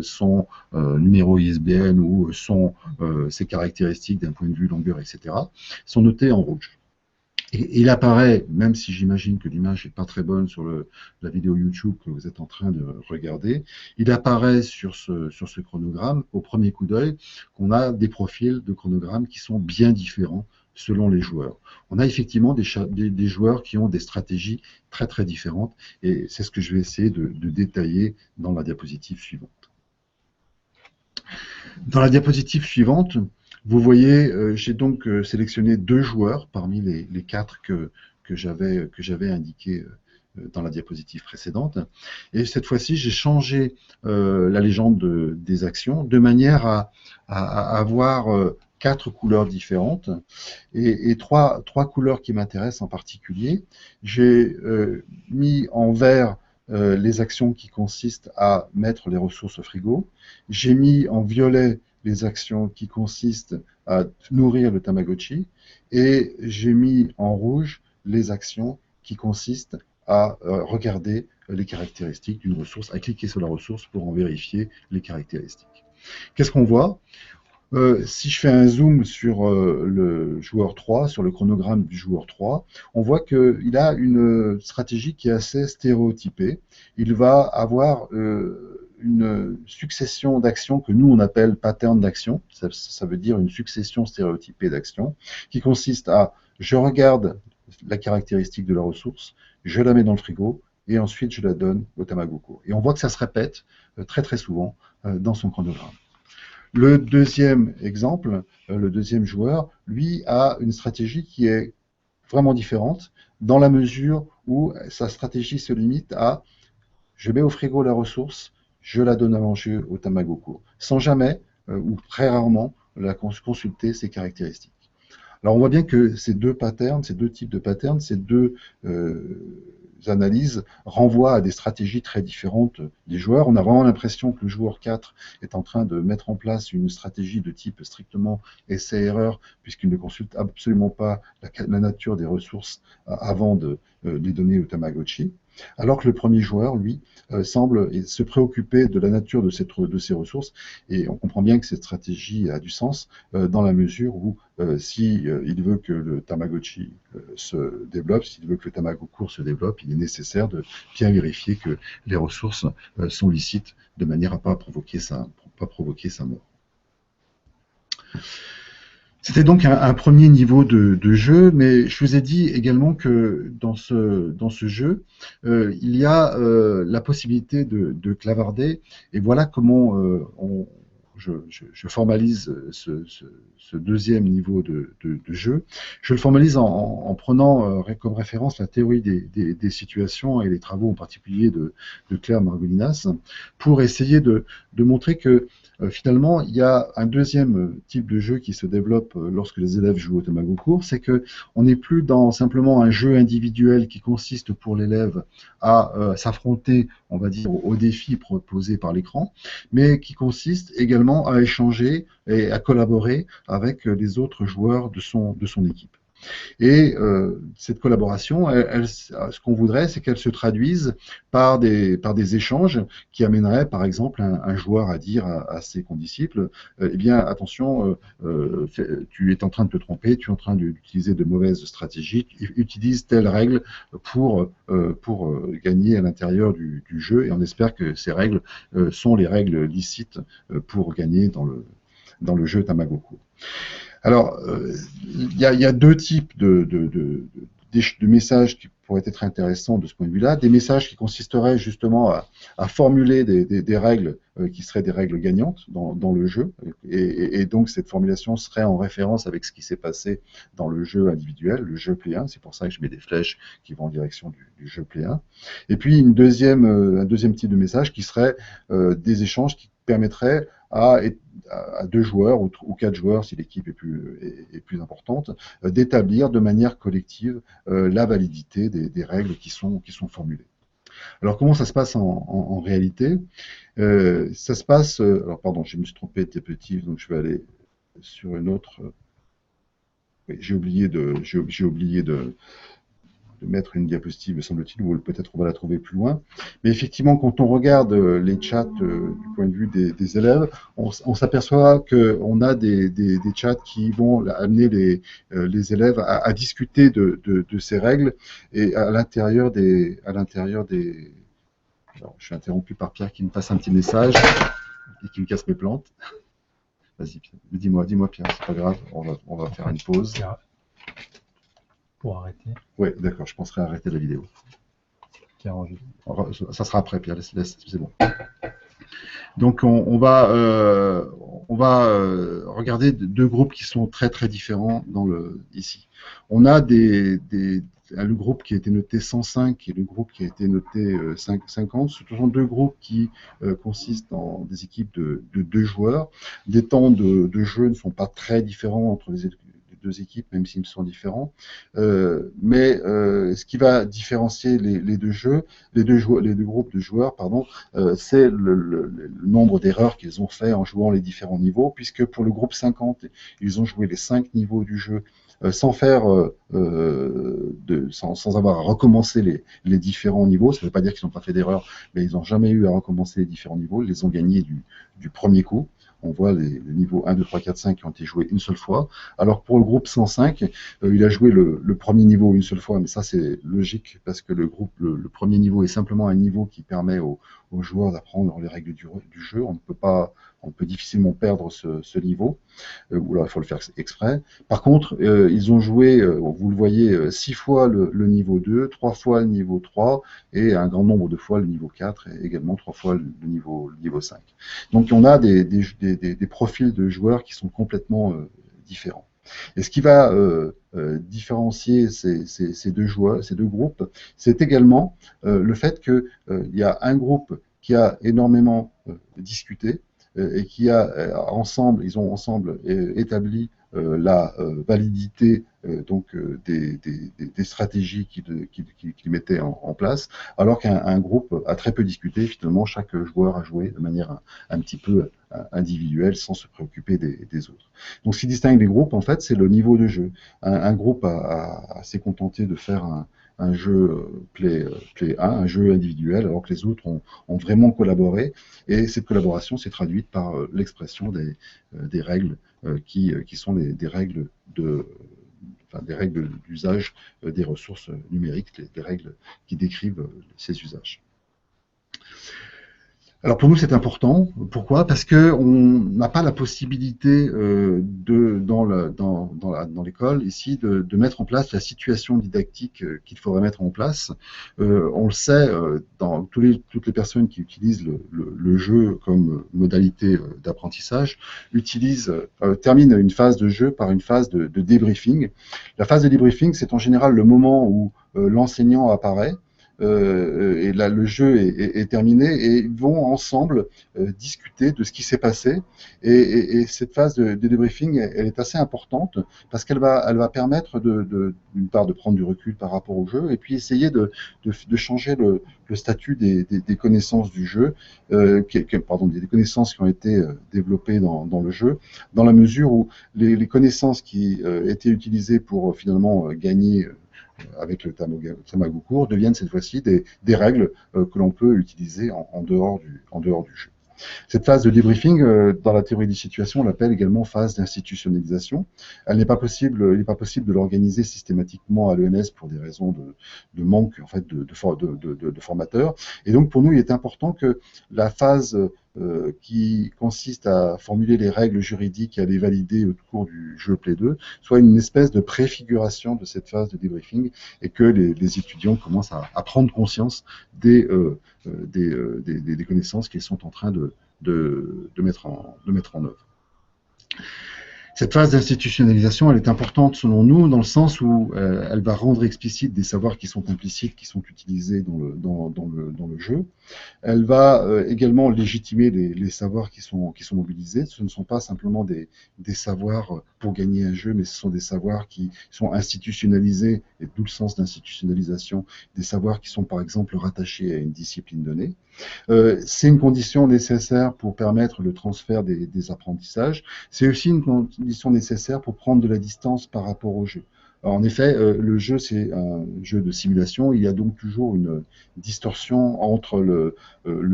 Speaker 1: son numéro ISBN ou ses caractéristiques d'un point de vue longueur, etc., sont notées en rouge. Et il apparaît, même si j'imagine que l'image n'est pas très bonne sur la vidéo YouTube que vous êtes en train de regarder, il apparaît sur ce chronogramme, au premier coup d'œil, qu'on a des profils de chronogramme qui sont bien différents selon les joueurs. On a effectivement des joueurs qui ont des stratégies très très différentes, et c'est ce que je vais essayer de détailler dans la diapositive suivante. Dans la diapositive suivante, vous voyez, j'ai donc sélectionné 2 joueurs parmi les 4 que j'avais indiqués dans la diapositive précédente. Et cette fois-ci, j'ai changé la légende des actions de manière à avoir 4 couleurs différentes et 3 couleurs qui m'intéressent en particulier. J'ai mis en vert les actions qui consistent à mettre les ressources au frigo. J'ai mis en violet les actions qui consistent à nourrir le Tamagotchi, et j'ai mis en rouge les actions qui consistent à regarder les caractéristiques d'une ressource, à cliquer sur la ressource pour en vérifier les caractéristiques. Qu'est-ce qu'on voit ? Si je fais un zoom sur le joueur 3, sur le chronogramme du joueur 3, on voit qu'il a une stratégie qui est assez stéréotypée. Il va avoir une succession d'actions que nous on appelle pattern d'action, ça veut dire une succession stéréotypée d'actions, qui consiste à je regarde la caractéristique de la ressource, je la mets dans le frigo, et ensuite je la donne au Tamagoko. Et on voit que ça se répète très très souvent dans son chronogramme. Le deuxième exemple, le deuxième joueur, lui a une stratégie qui est vraiment différente, dans la mesure où sa stratégie se limite à je mets au frigo la ressource, je la donne à manger au Tamagoko, sans jamais ou très rarement consulter ses caractéristiques. Alors on voit bien que ces deux patterns, ces deux types de patterns, ces deux analyses renvoient à des stratégies très différentes des joueurs. On a vraiment l'impression que le joueur 4 est en train de mettre en place une stratégie de type strictement essai-erreur, puisqu'il ne consulte absolument pas la nature des ressources avant de les donner au Tamagotchi. Alors que le premier joueur, lui, semble se préoccuper de la nature de ces ressources, et on comprend bien que cette stratégie a du sens dans la mesure où si il veut que le Tamagotchi se développe, s'il veut que le Tamagoko se développe, il est nécessaire de bien vérifier que les ressources sont licites de manière à ne pas provoquer sa mort. C'était donc un premier niveau de jeu, mais je vous ai dit également que dans ce jeu, il y a la possibilité de clavarder, et voilà comment je formalise ce deuxième niveau de jeu. Je le formalise en prenant comme référence la théorie des situations et les travaux en particulier de Claire Margolinas, pour essayer de montrer que finalement, il y a un deuxième type de jeu qui se développe lorsque les élèves jouent au Tamagoko, c'est qu'on n'est plus dans simplement un jeu individuel qui consiste pour l'élève à s'affronter, on va dire, aux défis proposés par l'écran, mais qui consiste également à échanger et à collaborer avec les autres joueurs de son équipe. Et cette collaboration, ce qu'on voudrait, c'est qu'elle se traduise par des échanges qui amèneraient, par exemple, un joueur à dire à ses condisciples, eh bien, attention, tu es en train de te tromper, tu es en train d'utiliser de mauvaises stratégies, utilise telle règle pour gagner à l'intérieur du jeu, et on espère que ces règles sont les règles licites pour gagner dans le jeu Tamagoko. Alors, il y a deux types de messages qui pourraient être intéressants de ce point de vue-là. Des messages qui consisteraient justement à formuler des règles qui seraient des règles gagnantes dans le jeu. Et donc, cette formulation serait en référence avec ce qui s'est passé dans le jeu individuel, le jeu Play 1. C'est pour ça que je mets des flèches qui vont en direction du jeu Play 1. Et puis, un deuxième type de message qui serait des échanges qui permettraient à 2 joueurs ou 4 joueurs, si l'équipe est plus importante, d'établir de manière collective la validité des règles qui sont formulées. Alors, comment ça se passe en réalité? Ça se passe... alors, pardon, je me suis trompé de diapositive, donc je vais aller sur une autre... Oui, j'ai oublié de mettre une diapositive, me semble-t-il, ou peut-être on va la trouver plus loin. Mais effectivement, quand on regarde les chats du point de vue des élèves, on s'aperçoit qu'on a des chats qui vont amener les élèves à discuter de ces règles, et à l'intérieur des... Alors, je suis interrompu par Pierre qui me passe un petit message et qui me casse mes plantes. Vas-y, dis-moi Pierre, c'est pas grave, on va faire une pause.
Speaker 3: Pour arrêter.
Speaker 1: Oui, d'accord, je penserai à arrêter la vidéo. Ça sera après, Pierre, c'est bon. Donc, on va regarder 2 groupes qui sont très très différents ici. On a le groupe qui a été noté 105 et le groupe qui a été noté 50. Ce sont 2 groupes qui consistent en des équipes de 2 joueurs. Des temps de jeu ne sont pas très différents entre les 2 équipes, même s'ils sont différents. Mais ce qui va différencier les deux groupes de joueurs, c'est le nombre d'erreurs qu'ils ont fait en jouant les différents niveaux, puisque pour le groupe 50, ils ont joué les 5 niveaux du jeu sans avoir à recommencer les différents niveaux. Ça ne veut pas dire qu'ils n'ont pas fait d'erreurs, mais ils n'ont jamais eu à recommencer les différents niveaux. Ils les ont gagnés du premier coup. on voit les niveaux 1, 2, 3, 4, 5 qui ont été joués une seule fois. Alors pour le groupe 105, il a joué le premier niveau une seule fois, mais ça c'est logique parce que le premier niveau est simplement un niveau qui permet aux joueurs d'apprendre les règles du jeu. On peut difficilement perdre ce niveau, ou alors il faut le faire exprès. Par contre, ils ont joué, vous le voyez, 6 fois le niveau 2, 3 fois le niveau 3, et un grand nombre de fois le niveau 4, et également 3 fois le niveau 5. Donc on a des profils de joueurs qui sont complètement différents. Et ce qui va différencier ces deux joueurs, ces deux groupes, c'est également le fait qu'il y a un groupe qui a énormément discuté et qui ils ont ensemble établi la validité des stratégies qu'ils mettaient en place, alors qu'un groupe a très peu discuté. Finalement, chaque joueur a joué de manière un petit peu individuelle sans se préoccuper des autres. Donc, ce qui distingue les groupes, en fait, c'est le niveau de jeu. Un groupe s'est contenté de faire un jeu Play 1, un jeu individuel, alors que les autres ont vraiment collaboré. Et cette collaboration s'est traduite par l'expression des règles qui sont des règles des règles d'usage des ressources numériques, des règles qui décrivent ces usages. Alors pour nous c'est important. Pourquoi? Parce que on n'a pas la possibilité dans l'école ici de mettre en place la situation didactique qu'il faudrait mettre en place. On le sait dans toutes les personnes qui utilisent le jeu comme modalité d'apprentissage terminent une phase de jeu par une phase de débriefing. La phase de débriefing, c'est en général le moment où l'enseignant apparaît. Et là, le jeu est terminé et ils vont ensemble discuter de ce qui s'est passé. Et cette phase de débriefing, elle est assez importante parce qu'elle va permettre d'une part de prendre du recul par rapport au jeu et puis essayer de changer le statut des connaissances du jeu, des connaissances qui ont été développées dans le jeu, dans la mesure où les connaissances qui étaient utilisées pour finalement gagner avec le tamago court deviennent cette fois-ci des règles que l'on peut utiliser en dehors du jeu. Cette phase de débriefing, dans la théorie des situations, on l'appelle également phase d'institutionnalisation. Il n'est pas possible de l'organiser systématiquement à l'ENS pour des raisons de manque en fait, de formateurs. Et donc pour nous, il est important que la phase qui consiste à formuler les règles juridiques et à les valider au cours du jeu Play 2 soit une espèce de préfiguration de cette phase de débriefing et que les étudiants commencent à prendre conscience des connaissances qu'ils sont en train de mettre en œuvre. Cette phase d'institutionnalisation, elle est importante selon nous dans le sens où elle va rendre explicite des savoirs qui sont implicites, qui sont utilisés dans le jeu. Elle va également légitimer les savoirs qui sont mobilisés. Ce ne sont pas simplement des savoirs pour gagner un jeu, mais ce sont des savoirs qui sont institutionnalisés, et d'où le sens d'institutionnalisation, des savoirs qui sont par exemple rattachés à une discipline donnée. C'est une condition nécessaire pour permettre le transfert des apprentissages. C'est aussi une condition nécessaire pour prendre de la distance par rapport au jeu. Alors, en effet, le jeu, c'est un jeu de simulation. Il y a donc toujours une distorsion entre le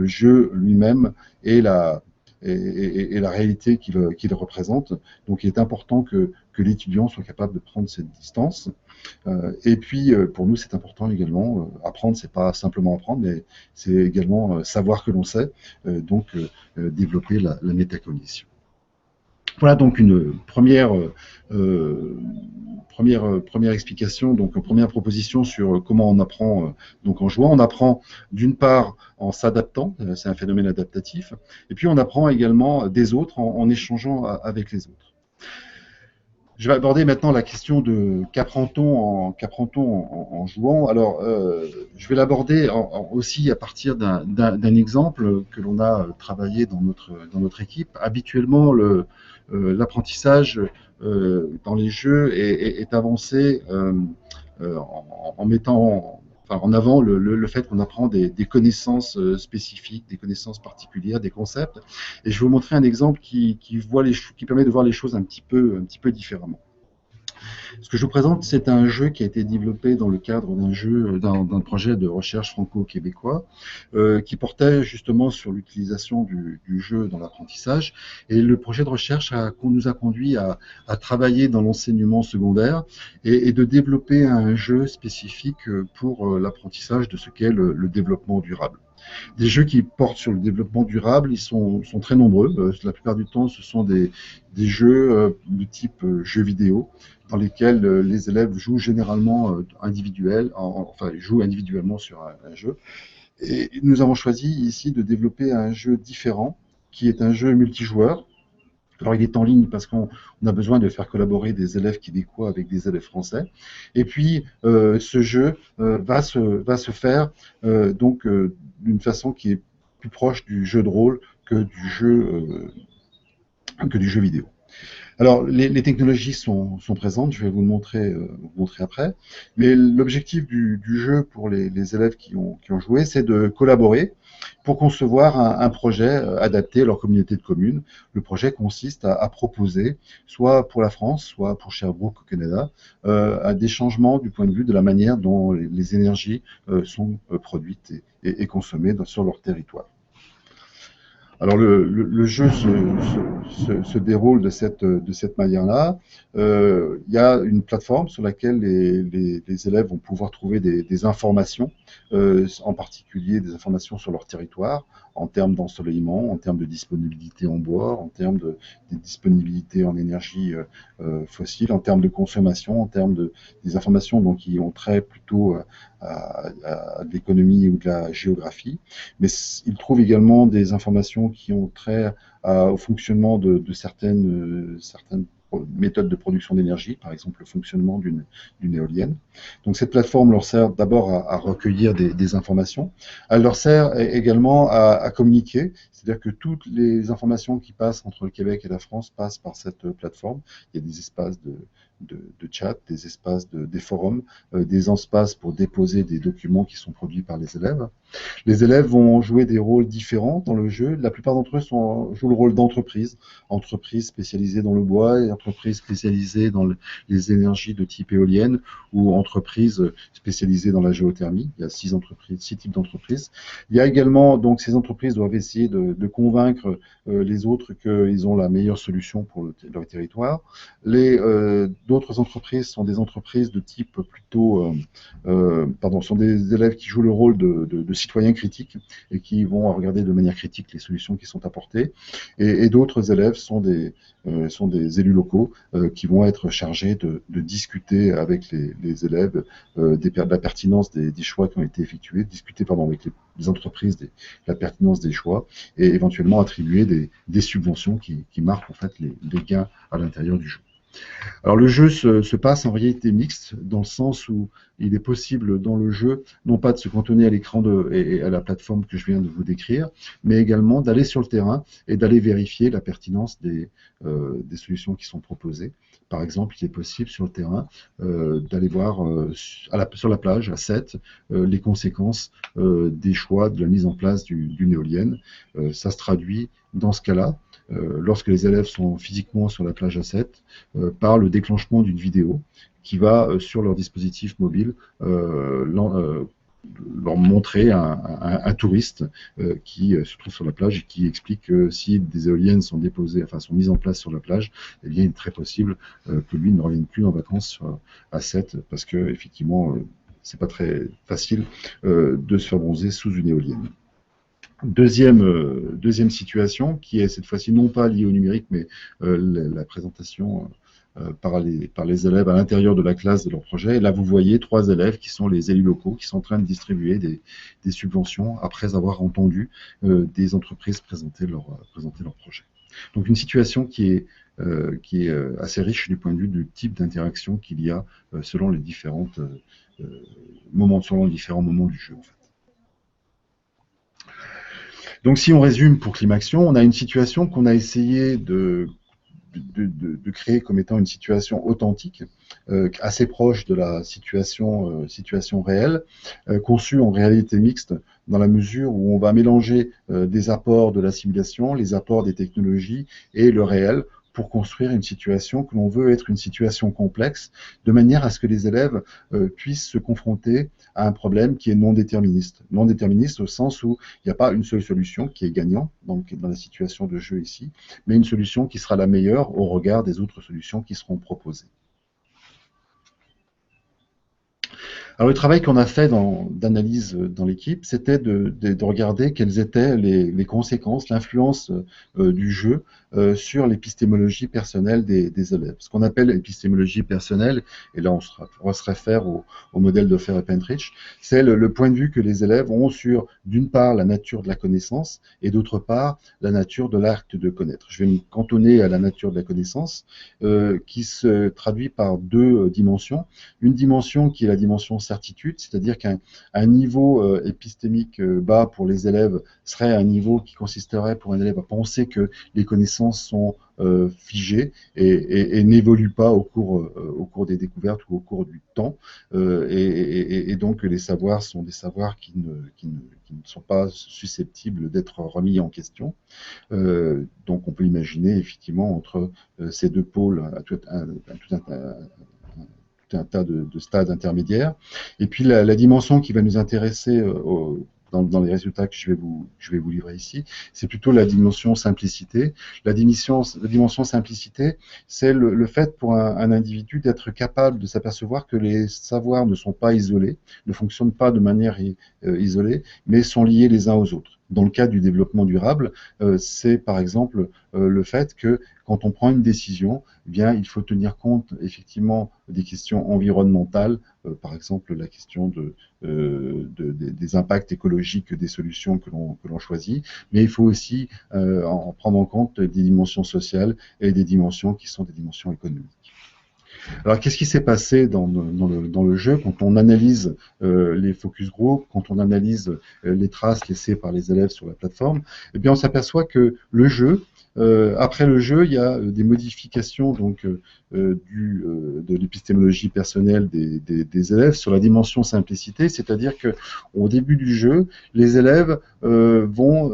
Speaker 1: jeu lui-même et la réalité qu'il représente. Donc, il est important que l'étudiant soit capable de prendre cette distance. Et puis, pour nous, c'est important également, apprendre, c'est pas simplement apprendre, mais c'est également savoir que l'on sait, donc développer la métacognition. Voilà donc une première explication, donc une première proposition sur comment on apprend donc en jouant. On apprend d'une part en s'adaptant, c'est un phénomène adaptatif, et puis on apprend également des autres en échangeant avec les autres. Je vais aborder maintenant la question de qu'apprend-on en jouant. Alors, je vais l'aborder aussi à partir d'un exemple que l'on a travaillé dans notre équipe. Habituellement, l'apprentissage dans les jeux est avancé en mettant en avant le fait qu'on apprend des connaissances spécifiques, des connaissances particulières, des concepts. Et je vais vous montrer un exemple qui permet de voir les choses un petit peu différemment. Ce que je vous présente, c'est un jeu qui a été développé dans le cadre d'un projet de recherche franco-québécois qui portait justement sur l'utilisation du jeu dans l'apprentissage. Et le projet de recherche nous a conduit à travailler dans l'enseignement secondaire et de développer un jeu spécifique pour l'apprentissage de ce qu'est le développement durable. Des jeux qui portent sur le développement durable, ils sont très nombreux. La plupart du temps, ce sont des jeux de type jeux vidéo, dans lesquels les élèves jouent généralement enfin, ils jouent individuellement sur un jeu. Et nous avons choisi ici de développer un jeu différent, qui est un jeu multijoueur. Alors, il est en ligne parce qu'on a besoin de faire collaborer des élèves québécois avec des élèves français. Et puis, ce jeu va se faire d'une façon qui est plus proche du jeu de rôle que du jeu vidéo. Alors, les technologies sont présentes, je vais vous le montrer après. Mais l'objectif du jeu pour les élèves qui ont joué, c'est de collaborer pour concevoir un projet adapté à leur communauté de communes. Le projet consiste à proposer, soit pour la France, soit pour Sherbrooke au Canada, des changements du point de vue de la manière dont les énergies sont produites et consommées sur leur territoire. Alors le jeu se déroule de cette manière-là. Il y a une plateforme sur laquelle les élèves vont pouvoir trouver des informations, en particulier des informations sur leur territoire, en termes d'ensoleillement, en termes de disponibilité en bois, en termes de disponibilité en énergie fossile, en termes de consommation, en termes des informations donc, qui ont trait plutôt à l'économie ou de la géographie. Mais ils trouvent également des informations qui ont trait au fonctionnement de certaines méthodes de production d'énergie, par exemple le fonctionnement d'une éolienne. Donc cette plateforme leur sert d'abord à recueillir des informations. Elle leur sert également à communiquer, c'est-à-dire que toutes les informations qui passent entre le Québec et la France passent par cette plateforme. Il y a des espaces de chat, des espaces des forums, des espaces pour déposer des documents qui sont produits par les élèves. Les élèves vont jouer des rôles différents dans le jeu. La plupart d'entre eux jouent le rôle d'entreprise, entreprise spécialisée dans le bois et entreprise spécialisée dans les énergies de type éolienne ou entreprise spécialisée dans la géothermie. Il y a 6 types d'entreprises. Il y a également, donc, ces entreprises doivent essayer de convaincre les autres qu'ils ont la meilleure solution pour leur territoire. D'autres entreprises sont des entreprises de type plutôt, sont des élèves qui jouent le rôle de citoyens critiques et qui vont regarder de manière critique les solutions qui sont apportées. Et d'autres élèves sont des élus locaux qui vont être chargés de discuter avec les élèves de la pertinence des choix qui ont été effectués, discuter avec les entreprises de la pertinence des choix et éventuellement attribuer des subventions qui marquent en fait les gains à l'intérieur du jeu. Alors le jeu se passe en réalité mixte, dans le sens où il est possible dans le jeu, non pas de se cantonner à l'écran et à la plateforme que je viens de vous décrire, mais également d'aller sur le terrain et d'aller vérifier la pertinence des solutions qui sont proposées. Par exemple, il est possible sur le terrain d'aller voir sur la plage, à Sète, les conséquences des choix de la mise en place d'une éolienne. Ça se traduit dans ce cas-là, lorsque les élèves sont physiquement sur la plage à Sète, par le déclenchement d'une vidéo qui va, sur leur dispositif mobile, leur montrer un touriste qui se trouve sur la plage et qui explique que si des éoliennes sont mises en place sur la plage, eh bien, il est très possible que lui ne revienne plus en vacances à Sète, parce que effectivement, c'est pas très facile de se faire bronzer sous une éolienne. Deuxième situation, qui est cette fois-ci non pas liée au numérique, mais la présentation par les élèves à l'intérieur de la classe de leur projet. Et là, vous voyez 3 élèves qui sont les élus locaux, qui sont en train de distribuer des subventions après avoir entendu des entreprises présenter leur projet. Donc une situation qui est assez riche du point de vue du type d'interaction qu'il y a selon les différents moments du jeu, en fait. Donc si on résume pour Climaction, on a une situation qu'on a essayé de créer comme étant une situation authentique, assez proche de la situation réelle, conçue en réalité mixte, dans la mesure où on va mélanger des apports de la simulation, les apports des technologies et le réel, pour construire une situation que l'on veut être une situation complexe, de manière à ce que les élèves puissent se confronter à un problème qui est non déterministe. Non déterministe au sens où il n'y a pas une seule solution qui est gagnante dans la situation de jeu ici, mais une solution qui sera la meilleure au regard des autres solutions qui seront proposées. Alors le travail qu'on a fait d'analyse dans l'équipe, c'était de regarder quelles étaient les conséquences, l'influence du jeu sur l'épistémologie personnelle des élèves. Ce qu'on appelle l'épistémologie personnelle, et là on se réfère au modèle d'Hoffer et Pentridge, c'est le point de vue que les élèves ont sur, d'une part, la nature de la connaissance, et d'autre part, la nature de l'acte de connaître. Je vais me cantonner à la nature de la connaissance, qui se traduit par deux dimensions. Une dimension qui est la dimension certitude, c'est-à-dire qu'un niveau épistémique bas pour les élèves serait un niveau qui consisterait pour un élève à penser que les connaissances sont figées et n'évoluent pas au cours des découvertes ou au cours du temps, et donc les savoirs sont des savoirs qui ne sont pas susceptibles d'être remis en question. Donc on peut imaginer effectivement entre ces deux pôles tout un tas de stades intermédiaires. Et puis la dimension qui va nous intéresser dans les résultats que je vais vous livrer ici, c'est plutôt la dimension simplicité. La dimension simplicité, c'est le fait pour un individu d'être capable de s'apercevoir que les savoirs ne sont pas isolés, ne fonctionnent pas de manière isolée, mais sont liés les uns aux autres. Dans le cas du développement durable, c'est par exemple le fait que quand on prend une décision, eh bien, il faut tenir compte effectivement des questions environnementales, par exemple la question des impacts écologiques des solutions que l'on choisit, mais il faut aussi en prendre en compte des dimensions sociales et des dimensions qui sont des dimensions économiques. Alors, qu'est-ce qui s'est passé dans le jeu quand on analyse les focus group, quand on analyse les traces laissées par les élèves sur la plateforme? Eh bien, on s'aperçoit que le jeu, après le jeu, il y a des modifications donc de l'épistémologie personnelle des élèves sur la dimension simplicité, c'est-à-dire que au début du jeu, les élèves vont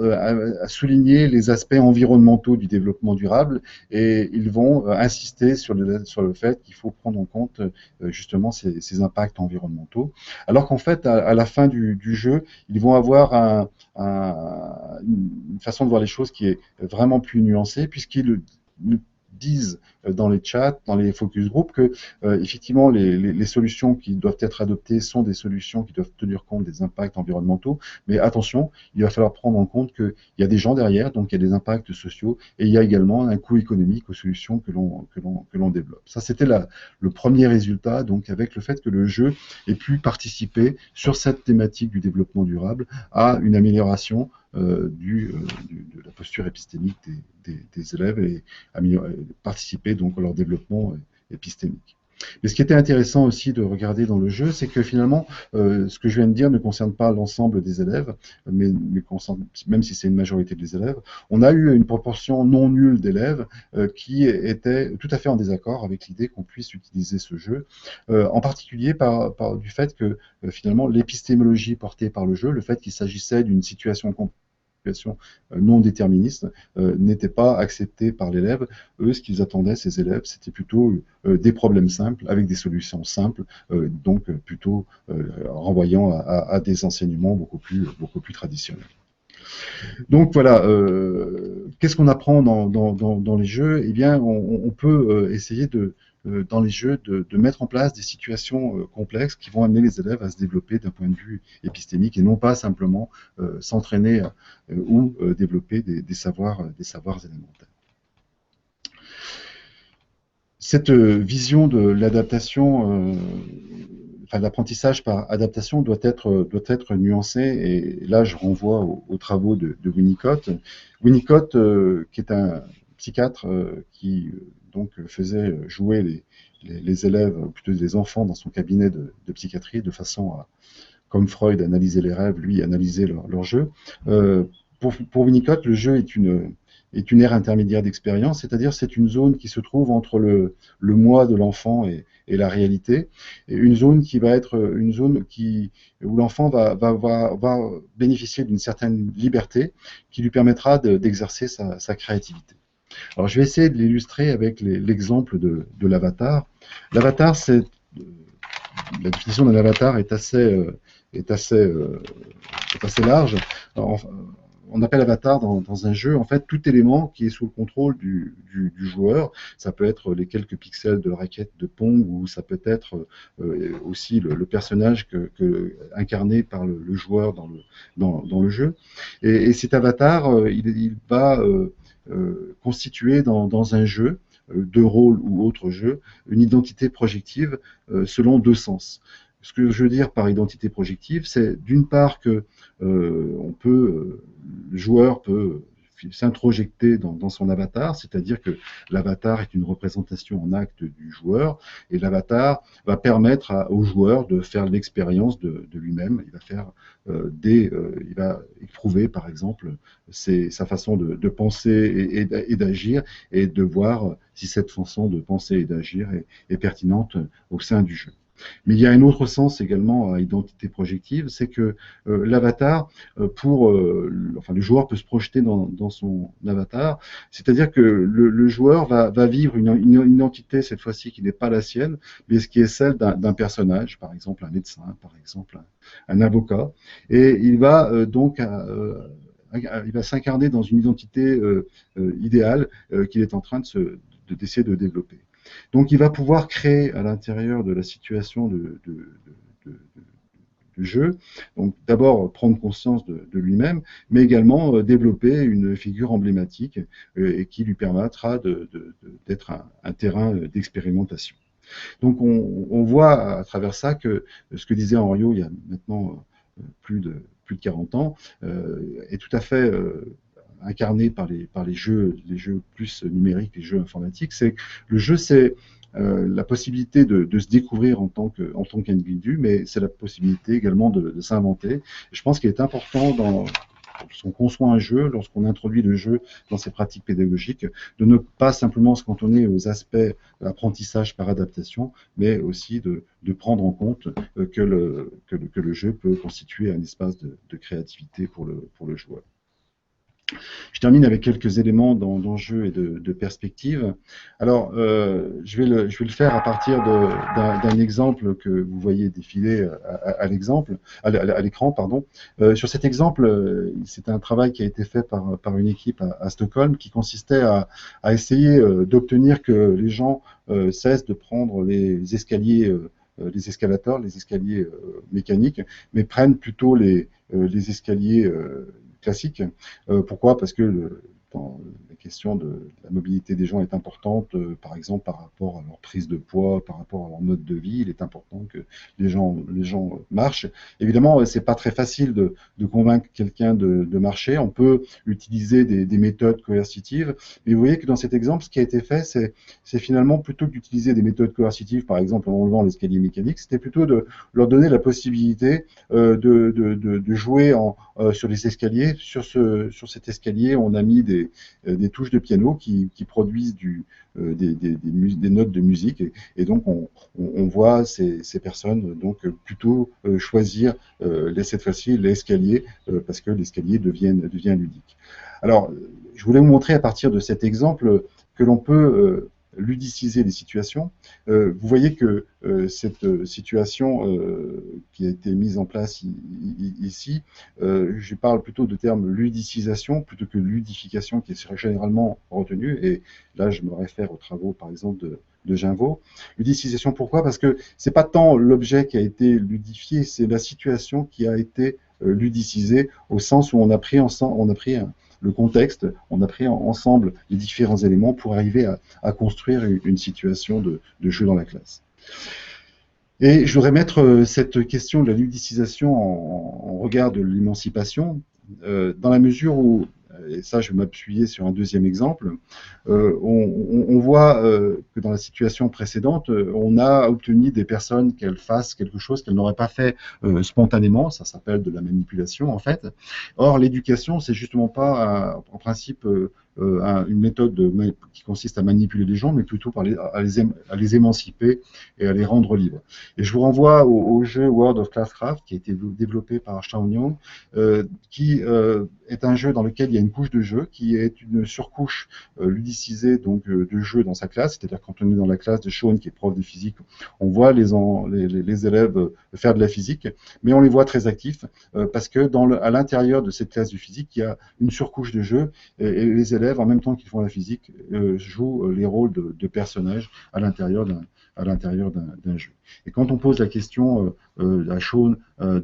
Speaker 1: souligner les aspects environnementaux du développement durable et ils vont insister sur le fait qu'il faut prendre en compte justement ces impacts environnementaux. Alors qu'en fait, à la fin du jeu, ils vont avoir une façon de voir les choses qui est vraiment plus nuancée, puisqu'ils disent dans les chats, dans les focus group, que effectivement les solutions qui doivent être adoptées sont des solutions qui doivent tenir compte des impacts environnementaux, mais attention, il va falloir prendre en compte qu'il y a des gens derrière, donc il y a des impacts sociaux, et il y a également un coût économique aux solutions que l'on développe. Ça, c'était le premier résultat, donc avec le fait que le jeu ait pu participer sur cette thématique du développement durable à une amélioration de la posture épistémique des élèves et participer donc à leur développement épistémique. Mais ce qui était intéressant aussi de regarder dans le jeu, c'est que finalement, ce que je viens de dire ne concerne pas l'ensemble des élèves, mais même si c'est une majorité des élèves, on a eu une proportion non nulle d'élèves qui étaient tout à fait en désaccord avec l'idée qu'on puisse utiliser ce jeu, en particulier du fait que finalement l'épistémologie portée par le jeu, le fait qu'il s'agissait d'une situation non déterministe, n'était pas accepté par l'élève. Eux, ce qu'ils attendaient, ces élèves, c'était plutôt des problèmes simples, avec des solutions simples, donc plutôt renvoyant à des enseignements beaucoup plus traditionnels. Donc voilà, qu'est-ce qu'on apprend dans les jeux? Eh bien, on peut essayer dans les jeux de mettre en place des situations complexes qui vont amener les élèves à se développer d'un point de vue épistémique et non pas simplement s'entraîner ou développer des savoirs élémentaires. Cette vision de l'adaptation, l'apprentissage par adaptation doit être nuancée, et là je renvoie aux travaux de Winnicott. Winnicott, qui est un psychiatre qui donc faisait jouer les élèves, ou plutôt les enfants, dans son cabinet de psychiatrie, de façon à, comme Freud, analyser les rêves, lui analyser leur jeu. Pour Winnicott, le jeu est une ère intermédiaire d'expérience, c'est-à-dire c'est une zone qui se trouve entre le moi de l'enfant et la réalité, et une zone qui va être une zone où l'enfant va bénéficier d'une certaine liberté qui lui permettra d'exercer sa créativité. Alors, je vais essayer de l'illustrer avec l'exemple de l'avatar. L'avatar, c'est la définition d'un avatar est assez large. Alors, on appelle avatar dans un jeu, en fait, tout élément qui est sous le contrôle du joueur. Ça peut être les quelques pixels de la raquette de Pong, ou ça peut être aussi le personnage incarné par le joueur dans le jeu. Et cet avatar, il va constituer dans un jeu de rôle ou autre jeu, une identité projective selon deux sens. Ce que je veux dire par identité projective, c'est d'une part que le joueur peut s'introjecter dans son avatar, c'est-à-dire que l'avatar est une représentation en acte du joueur, et l'avatar va permettre au joueur de faire l'expérience de lui-même. Il va faire il va éprouver, par exemple, sa façon de penser et d'agir, et de voir si cette façon de penser et d'agir est pertinente au sein du jeu. Mais il y a un autre sens également à identité projective, c'est que l'avatar, le joueur peut se projeter dans son avatar, c'est-à-dire que le joueur va vivre une identité cette fois-ci qui n'est pas la sienne, mais ce qui est celle d'un personnage, par exemple un médecin, par exemple un avocat, et il va il va s'incarner dans une identité idéale qu'il est en train d'essayer de développer. Donc, il va pouvoir créer à l'intérieur de la situation de jeu, donc d'abord prendre conscience de lui-même, mais également développer une figure emblématique et qui lui permettra d'être un terrain d'expérimentation. Donc, on voit à travers ça que ce que disait Henriot il y a maintenant plus de 40 ans est tout à fait incarné par les jeux plus numériques, les jeux informatiques. C'est que le jeu, c'est la possibilité de se découvrir en tant qu'individu, mais c'est la possibilité également de s'inventer. Je pense qu'il est important lorsqu'on conçoit un jeu, lorsqu'on introduit le jeu dans ses pratiques pédagogiques, de ne pas simplement se cantonner aux aspects apprentissage par adaptation, mais aussi de prendre en compte que le jeu peut constituer un espace de créativité pour le joueur. Je termine avec quelques éléments d'enjeu et de perspective. Alors, je vais le faire à partir d'un exemple que vous voyez défiler à l'écran. Sur cet exemple, c'est un travail qui a été fait par une équipe à Stockholm qui consistait à essayer d'obtenir que les gens cessent de prendre les escaliers les escalators, les escaliers mécaniques, mais prennent plutôt les escaliers classique. Pourquoi? Parce que dans la question de la mobilité des gens est importante, par exemple par rapport à leur prise de poids, par rapport à leur mode de vie, il est important que les gens marchent. Évidemment, c'est pas très facile de convaincre quelqu'un de marcher. On peut utiliser des méthodes coercitives, mais vous voyez que dans cet exemple, ce qui a été fait, c'est finalement plutôt que d'utiliser des méthodes coercitives, par exemple en enlevant l'escalier mécanique, c'était plutôt de leur donner la possibilité de jouer sur les escaliers. Sur cet escalier, on a mis des touches de piano qui produisent des notes de musique, et donc on voit ces personnes donc plutôt choisir cette fois-ci l'escalier parce que l'escalier devient ludique. Alors, je voulais vous montrer à partir de cet exemple que l'on peut ludiciser les situations. Vous voyez que cette situation qui a été mise en place ici, je parle plutôt de terme ludicisation plutôt que ludification qui serait généralement retenu, et là je me réfère aux travaux par exemple de Ginvaux. Ludicisation, pourquoi? Parce que c'est pas tant l'objet qui a été ludifié, c'est la situation qui a été ludicisée, au sens où on a pris le contexte, on a pris ensemble les différents éléments pour arriver à construire une situation de jeu dans la classe. Et je voudrais mettre cette question de la ludicisation en regard de l'émancipation, dans la mesure où, et ça je vais m'appuyer sur un deuxième exemple, on voit que dans la situation précédente, on a obtenu des personnes qu'elles fassent quelque chose qu'elles n'auraient pas fait spontanément, ça s'appelle de la manipulation en fait. Or l'éducation, c'est justement pas en principe une méthode qui consiste à manipuler les gens, mais plutôt à les émanciper et à les rendre libres. Et je vous renvoie au jeu World of Classcraft, qui a été développé par Shaoyang, qui est un jeu dans lequel il y a une couche de jeu, qui est une surcouche ludicisée donc, de jeu dans sa classe, c'est-à-dire quand on est dans la classe de Shaun, qui est prof de physique, on voit les élèves faire de la physique, mais on les voit très actifs, parce que à l'intérieur de cette classe de physique, il y a une surcouche de jeu, et les élèves, en même temps qu'ils font la physique, jouent les rôles de personnages à l'intérieur d'un jeu. Et quand on pose la question à Shaun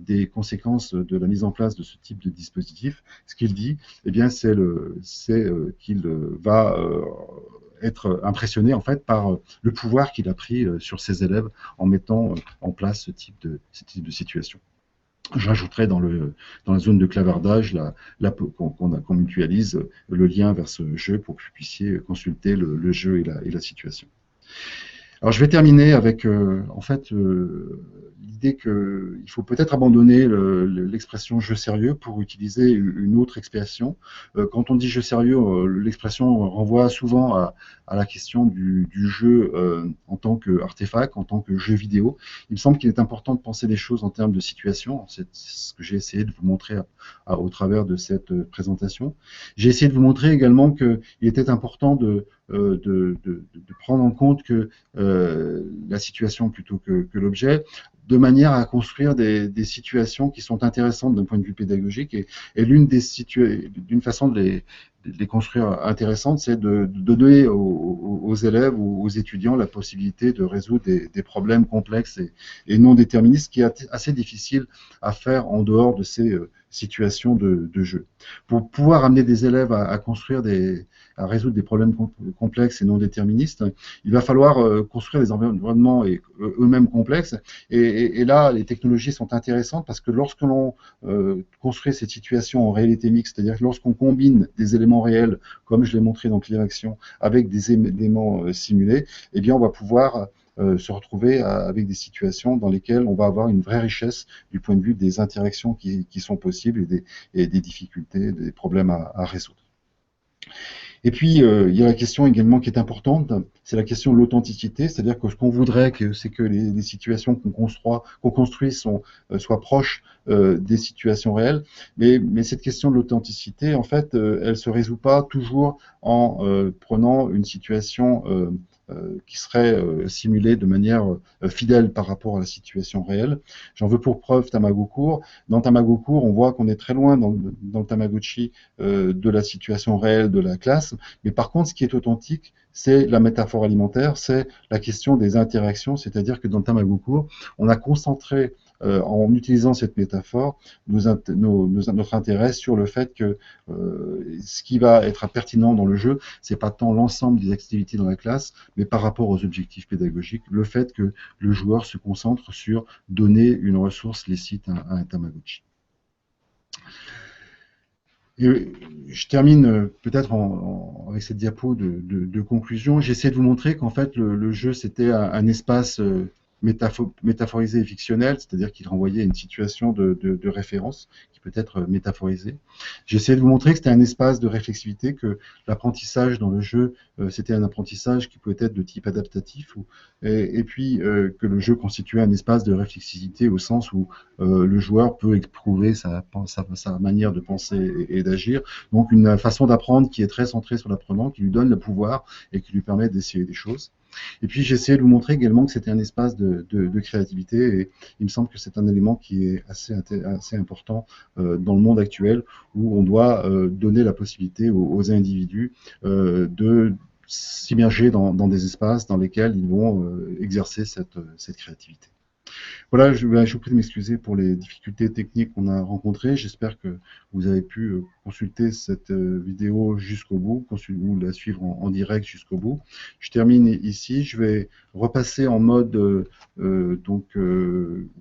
Speaker 1: des conséquences de la mise en place de ce type de dispositif, ce qu'il dit, eh bien, c'est qu'il va être impressionné en fait par le pouvoir qu'il a pris sur ses élèves en mettant en place ce type de situation. J'ajouterai dans la zone de clavardage qu'on mutualise le lien vers ce jeu pour que vous puissiez consulter le jeu et la situation. Alors je vais terminer avec en fait l'idée qu'il faut peut-être abandonner l'expression jeu sérieux pour utiliser une autre expression. Quand on dit jeu sérieux, l'expression renvoie souvent à la question du jeu en tant qu'artefact, en tant que jeu vidéo. Il me semble qu'il est important de penser les choses en termes de situation. C'est ce que j'ai essayé de vous montrer au travers de cette présentation. J'ai essayé de vous montrer également qu'il était important de prendre en compte que la situation plutôt que l'objet, de manière à construire des situations qui sont intéressantes d'un point de vue pédagogique. Et d'une façon de les construire intéressantes, c'est de donner aux élèves ou aux étudiants la possibilité de résoudre des problèmes complexes et non déterministes, qui est assez difficile à faire en dehors de ces situations de jeu. Pour pouvoir amener des élèves à résoudre des problèmes complexes et non déterministes, il va falloir construire des environnements eux-mêmes complexes. Et là, les technologies sont intéressantes parce que lorsque l'on construit cette situation en réalité mixte, c'est-à-dire que lorsqu'on combine des éléments réels, comme je l'ai montré dans ClearAction, avec des éléments simulés, eh bien, on va pouvoir se retrouver avec des situations dans lesquelles on va avoir une vraie richesse du point de vue des interactions qui sont possibles et des difficultés, des problèmes à résoudre. Et puis, il y a la question également qui est importante, c'est la question de l'authenticité, c'est-à-dire que ce qu'on voudrait, c'est que les situations qu'on construit soient proches des situations réelles, mais cette question de l'authenticité, en fait, elle se résout pas toujours en prenant une situation qui serait simulée de manière fidèle par rapport à la situation réelle. J'en veux pour preuve Tamago. Dans Tamago, on voit qu'on est très loin dans le Tamagotchi de la situation réelle de la classe, mais par contre, ce qui est authentique, c'est la métaphore alimentaire, c'est la question des interactions, c'est-à-dire que dans Tamago, on a concentré en utilisant cette métaphore, notre intérêt sur le fait que ce qui va être pertinent dans le jeu, c'est pas tant l'ensemble des activités dans la classe, mais par rapport aux objectifs pédagogiques, le fait que le joueur se concentre sur donner une ressource licite à un Tamagotchi. Et je termine peut-être avec cette diapo de conclusion. J'essaie de vous montrer qu'en fait, le jeu, c'était un espace métaphorisé et fictionnel, c'est-à-dire qu'il renvoyait à une situation de référence qui peut être métaphorisée. J'essaie de vous montrer que c'était un espace de réflexivité, que l'apprentissage dans le jeu, c'était un apprentissage qui pouvait être de type adaptatif, et puis que le jeu constituait un espace de réflexivité au sens où le joueur peut éprouver sa manière de penser et d'agir. Donc une façon d'apprendre qui est très centrée sur l'apprenant, qui lui donne le pouvoir et qui lui permet d'essayer des choses. Et puis j'ai essayé de vous montrer également que c'était un espace de créativité, et il me semble que c'est un élément qui est assez important dans le monde actuel, où on doit donner la possibilité aux individus de s'immerger dans des espaces dans lesquels ils vont exercer cette créativité. Voilà, je vous prie de m'excuser pour les difficultés techniques qu'on a rencontrées. J'espère que vous avez pu consulter cette vidéo jusqu'au bout, ou la suivre en direct jusqu'au bout. Je termine ici. Je vais repasser en mode où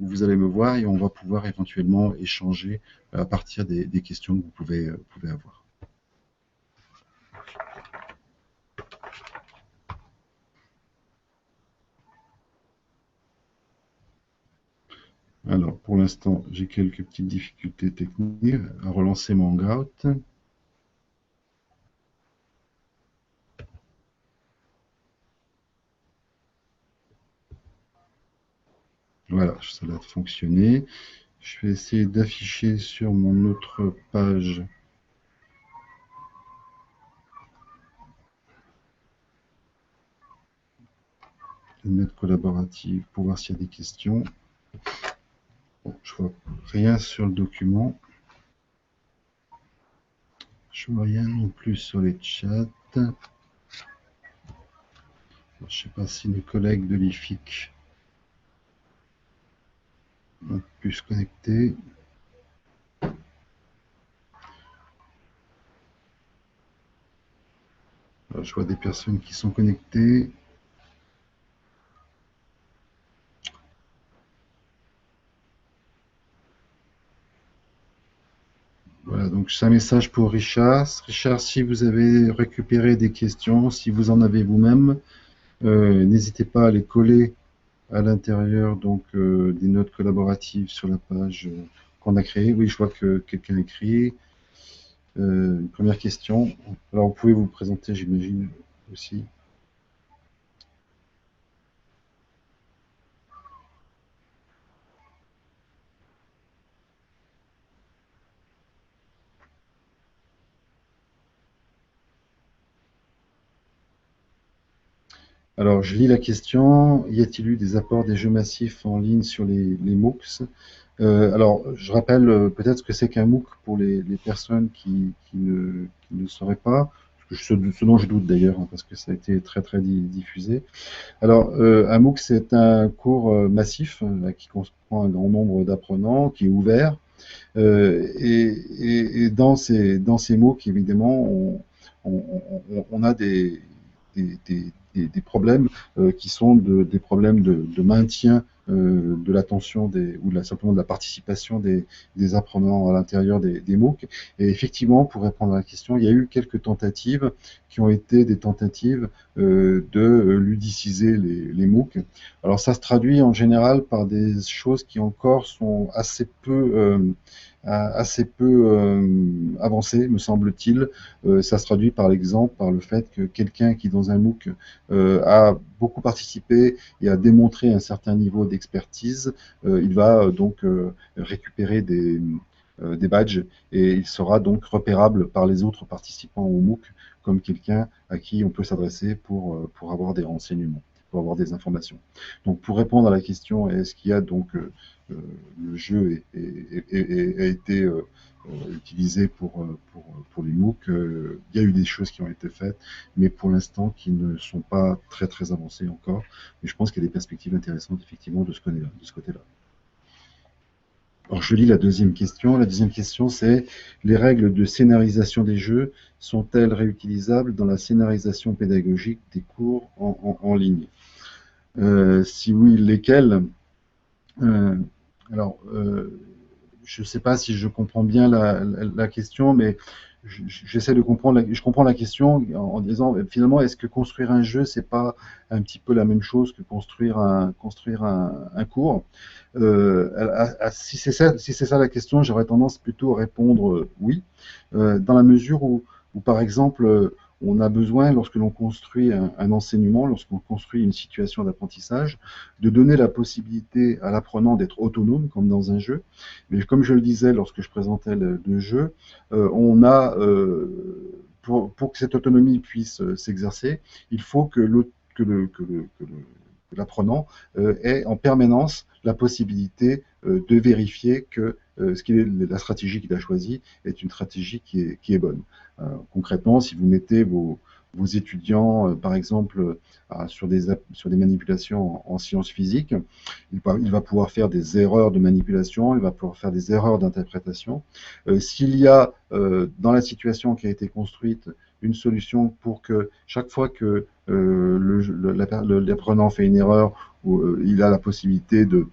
Speaker 1: vous allez me voir, et on va pouvoir éventuellement échanger à partir des questions que vous pouvez avoir. Alors, pour l'instant, j'ai quelques petites difficultés techniques à relancer mon Hangout. Voilà, ça a fonctionné. Je vais essayer d'afficher sur mon autre page de notes collaboratives pour voir s'il y a des questions. Bon, je vois rien sur le document. Je vois rien non plus sur les chats. Je ne sais pas si les collègues de l'IFIC ont pu se connecter. Alors, je vois des personnes qui sont connectées. Voilà, donc c'est un message pour Richard. Richard, si vous avez récupéré des questions, si vous en avez vous-même, n'hésitez pas à les coller à l'intérieur donc des notes collaboratives sur la page qu'on a créée. Oui, je vois que quelqu'un écrit. Une première question. Alors, vous pouvez vous présenter, j'imagine, aussi. Alors, je lis la question. Y a-t-il eu des apports des jeux massifs en ligne sur les MOOCs? Alors, je rappelle peut-être ce que c'est qu'un MOOC pour les personnes qui ne sauraient pas, ce dont je doute d'ailleurs, hein, parce que ça a été très très diffusé. Alors, un MOOC, c'est un cours massif qui comprend un grand nombre d'apprenants, qui est ouvert. Et dans ces MOOC, évidemment, on a des problèmes qui sont des problèmes de maintien de l'attention simplement de la participation des apprenants à l'intérieur des MOOC. Et effectivement, pour répondre à la question, il y a eu quelques tentatives qui ont été des tentatives de ludiciser les MOOC. Alors ça se traduit en général par des choses qui encore sont assez peu avancé, me semble-t-il. Ça se traduit par l'exemple, par le fait que quelqu'un qui, dans un MOOC, a beaucoup participé et a démontré un certain niveau d'expertise, il va donc récupérer des badges et il sera donc repérable par les autres participants au MOOC comme quelqu'un à qui on peut s'adresser pour avoir des renseignements, pour avoir des informations. Donc pour répondre à la question, est-ce qu'il y a donc le jeu a été utilisé pour les MOOC. Il y a eu des choses qui ont été faites, mais pour l'instant qui ne sont pas très très avancées encore. Mais je pense qu'il y a des perspectives intéressantes effectivement de ce côté-là. Alors je lis la deuxième question. La deuxième question, c'est les règles de scénarisation des jeux sont-elles réutilisables dans la scénarisation pédagogique des cours en ligne? Si oui, lesquelles? Euh, alors, je ne sais pas si je comprends bien la question, mais j'essaie de comprendre. Je comprends la question en disant finalement, est-ce que construire un jeu, c'est pas un petit peu la même chose que construire un cours? Si c'est ça, si c'est ça la question, j'aurais tendance plutôt à répondre oui, dans la mesure où par exemple, on a besoin, lorsque l'on construit un enseignement, lorsqu'on construit une situation d'apprentissage, de donner la possibilité à l'apprenant d'être autonome, comme dans un jeu. Mais comme je le disais lorsque je présentais le jeu, on a, pour que cette autonomie puisse s'exercer, il faut que l'apprenant ait en permanence la possibilité de vérifier que la stratégie qu'il a choisie est une stratégie qui est bonne. Concrètement, si vous mettez vos étudiants, par exemple, sur des manipulations en sciences physiques, il va pouvoir faire des erreurs de manipulation, il va pouvoir faire des erreurs d'interprétation. S'il y a dans la situation qui a été construite une solution pour que chaque fois que l'apprenant fait une erreur, où il a la possibilité de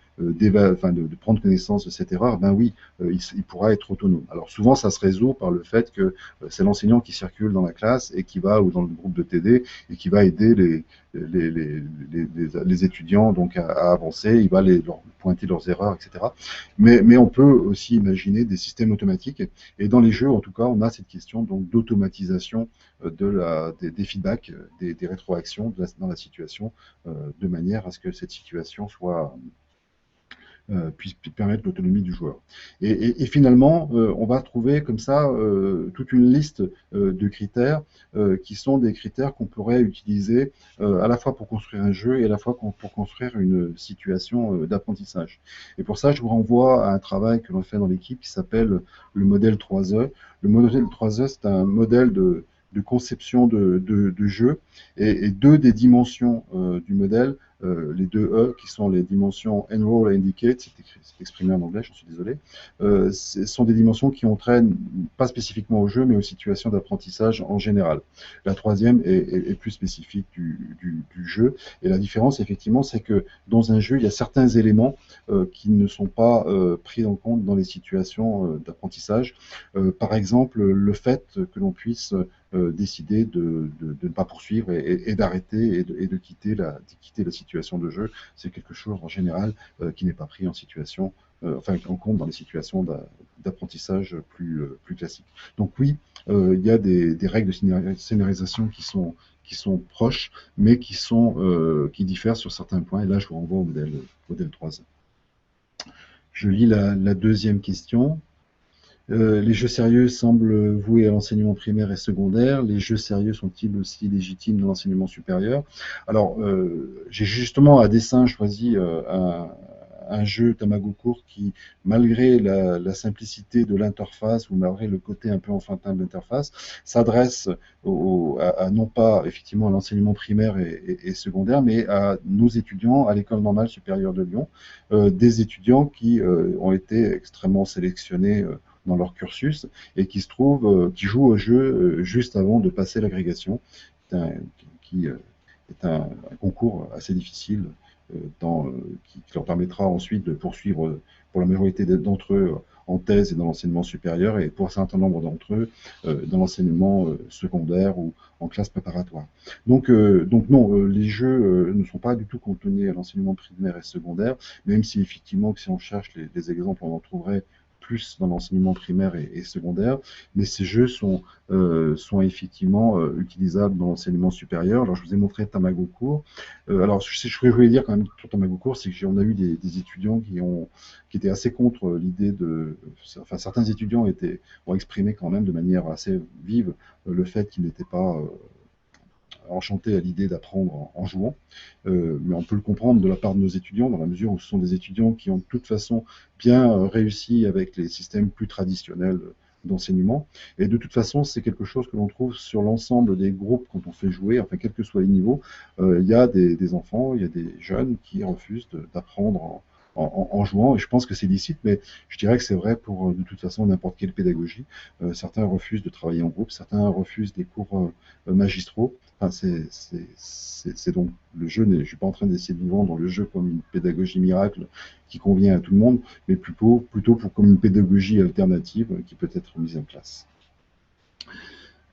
Speaker 1: prendre connaissance de cette erreur, ben oui, il pourra être autonome. Alors souvent, ça se résout par le fait que c'est l'enseignant qui circule dans la classe et qui va, ou dans le groupe de TD, et qui va aider les étudiants donc à avancer, il va leur pointer leurs erreurs, etc. Mais on peut aussi imaginer des systèmes automatiques. Et dans les jeux, en tout cas, on a cette question donc d'automatisation des feedbacks, des rétroactions dans la situation, de manière à ce que cette situation puisse permettre l'autonomie du joueur. Et finalement, on va trouver comme ça toute une liste de critères qui sont des critères qu'on pourrait utiliser à la fois pour construire un jeu et à la fois pour construire une situation d'apprentissage. Et pour ça, je vous renvoie à un travail que l'on fait dans l'équipe qui s'appelle le modèle 3E. Le modèle 3E, c'est un modèle de conception de jeu et deux des dimensions du modèle, les deux E qui sont les dimensions Enroll et Indicate, c'est exprimé en anglais, j'en suis désolé, sont des dimensions qui entraînent pas spécifiquement au jeu mais aux situations d'apprentissage en général. La troisième est plus spécifique du jeu et la différence effectivement c'est que dans un jeu il y a certains éléments qui ne sont pas pris en compte dans les situations d'apprentissage. Par exemple, le fait que l'on puisse décider de ne pas poursuivre et d'arrêter et de quitter la situation de jeu, c'est quelque chose en général qui n'est pas pris en situation, enfin en compte dans les situations d'apprentissage plus classiques. Donc oui, il y a des règles de scénarisation qui sont proches, mais qui diffèrent sur certains points. Et là, je vous renvoie au modèle 3. Je lis la deuxième question. Les jeux sérieux semblent voués à l'enseignement primaire et secondaire. Les jeux sérieux sont-ils aussi légitimes dans l'enseignement supérieur? Alors, j'ai justement à dessein choisi un jeu Tamago qui, malgré la simplicité de l'interface ou malgré le côté un peu enfantin de l'interface, s'adresse non pas effectivement à l'enseignement primaire et secondaire, mais à nos étudiants à l'École normale supérieure de Lyon, des étudiants qui ont été extrêmement sélectionnés dans leur cursus et qui jouent au jeu juste avant de passer l'agrégation, qui est un concours assez difficile qui leur permettra ensuite de poursuivre pour la majorité d'entre eux en thèse et dans l'enseignement supérieur et pour un certain nombre d'entre eux dans l'enseignement secondaire ou en classe préparatoire. Donc non, les jeux ne sont pas du tout contenus à l'enseignement primaire et secondaire, même si effectivement, si on cherche les exemples, on en trouverait plus dans l'enseignement primaire et secondaire, mais ces jeux sont effectivement utilisables dans l'enseignement supérieur. Alors, je vous ai montré Tamago Cours. Alors, ce que je voulais dire quand même sur Tamago Cours, c'est qu'on a eu des étudiants qui étaient assez contre l'idée enfin, certains étudiants ont exprimé quand même de manière assez vive le fait qu'ils n'étaient pas enchantés à l'idée d'apprendre en jouant, mais on peut le comprendre de la part de nos étudiants, dans la mesure où ce sont des étudiants qui ont de toute façon bien réussi avec les systèmes plus traditionnels d'enseignement. Et de toute façon, c'est quelque chose que l'on trouve sur l'ensemble des groupes quand on fait jouer, enfin, quels que soient les niveaux. Il y a des enfants, il y a des jeunes qui refusent d'apprendre en jouant, et je pense que c'est licite, mais je dirais que c'est vrai pour de toute façon n'importe quelle pédagogie. Certains refusent de travailler en groupe, certains refusent des cours magistraux. Enfin, c'est donc le jeu, je ne suis pas en train d'essayer de vous vendre le jeu comme une pédagogie miracle qui convient à tout le monde, mais plutôt comme une pédagogie alternative qui peut être mise en place.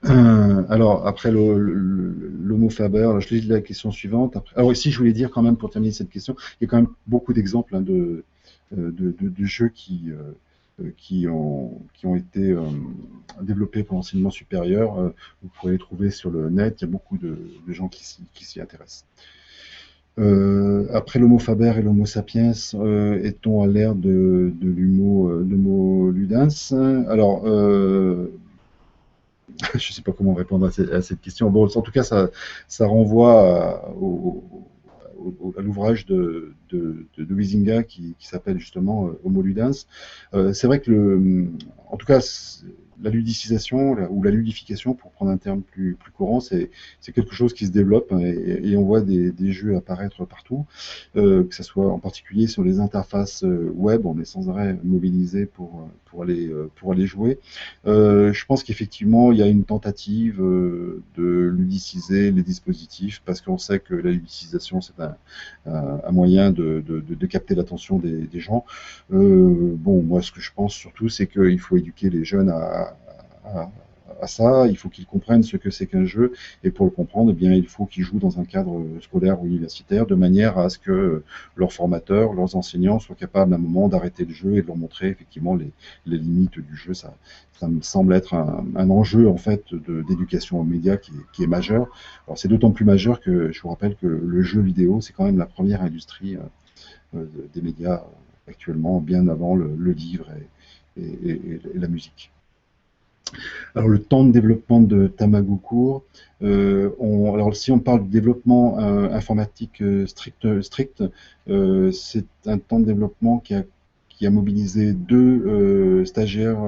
Speaker 1: Alors, après l'homo faber, je lis la question suivante. Alors ici, je voulais dire quand même, pour terminer cette question, il y a quand même beaucoup d'exemples de jeux qui ont été développés pour l'enseignement supérieur. Vous pourrez les trouver sur le net, il y a beaucoup de gens qui s'y intéressent. Après l'homo faber et l'homo sapiens, est-on à l'ère de l'homo ludens? Alors, je ne sais pas comment répondre à cette question. Bon, en tout cas, ça renvoie à l'ouvrage de Huizinga qui s'appelle justement Homo Ludens. C'est vrai que, en tout cas, la ludicisation ou la ludification, pour prendre un terme plus courant, c'est quelque chose qui se développe, hein, et on voit des jeux apparaître partout, que ce soit en particulier sur les interfaces web, on est sans arrêt mobilisé pour aller jouer. Je pense qu'effectivement, il y a une tentative de ludiciser les dispositifs, parce qu'on sait que la ludicisation, c'est un moyen de capter l'attention des gens. Bon, moi, ce que je pense surtout, c'est qu'il faut éduquer les jeunes à ça, il faut qu'ils comprennent ce que c'est qu'un jeu, et pour le comprendre, eh bien, il faut qu'ils jouent dans un cadre scolaire ou universitaire, de manière à ce que leurs formateurs, leurs enseignants soient capables à un moment d'arrêter le jeu et de leur montrer effectivement les limites du jeu. Ça me semble être un enjeu en fait d'éducation aux médias qui est majeur. Alors c'est d'autant plus majeur que je vous rappelle que le jeu vidéo, c'est quand même la première industrie des médias actuellement, bien avant le livre et la musique. Alors le temps de développement de Tamago Court, alors si on parle de développement informatique strict, c'est un temps de développement qui a mobilisé deux stagiaires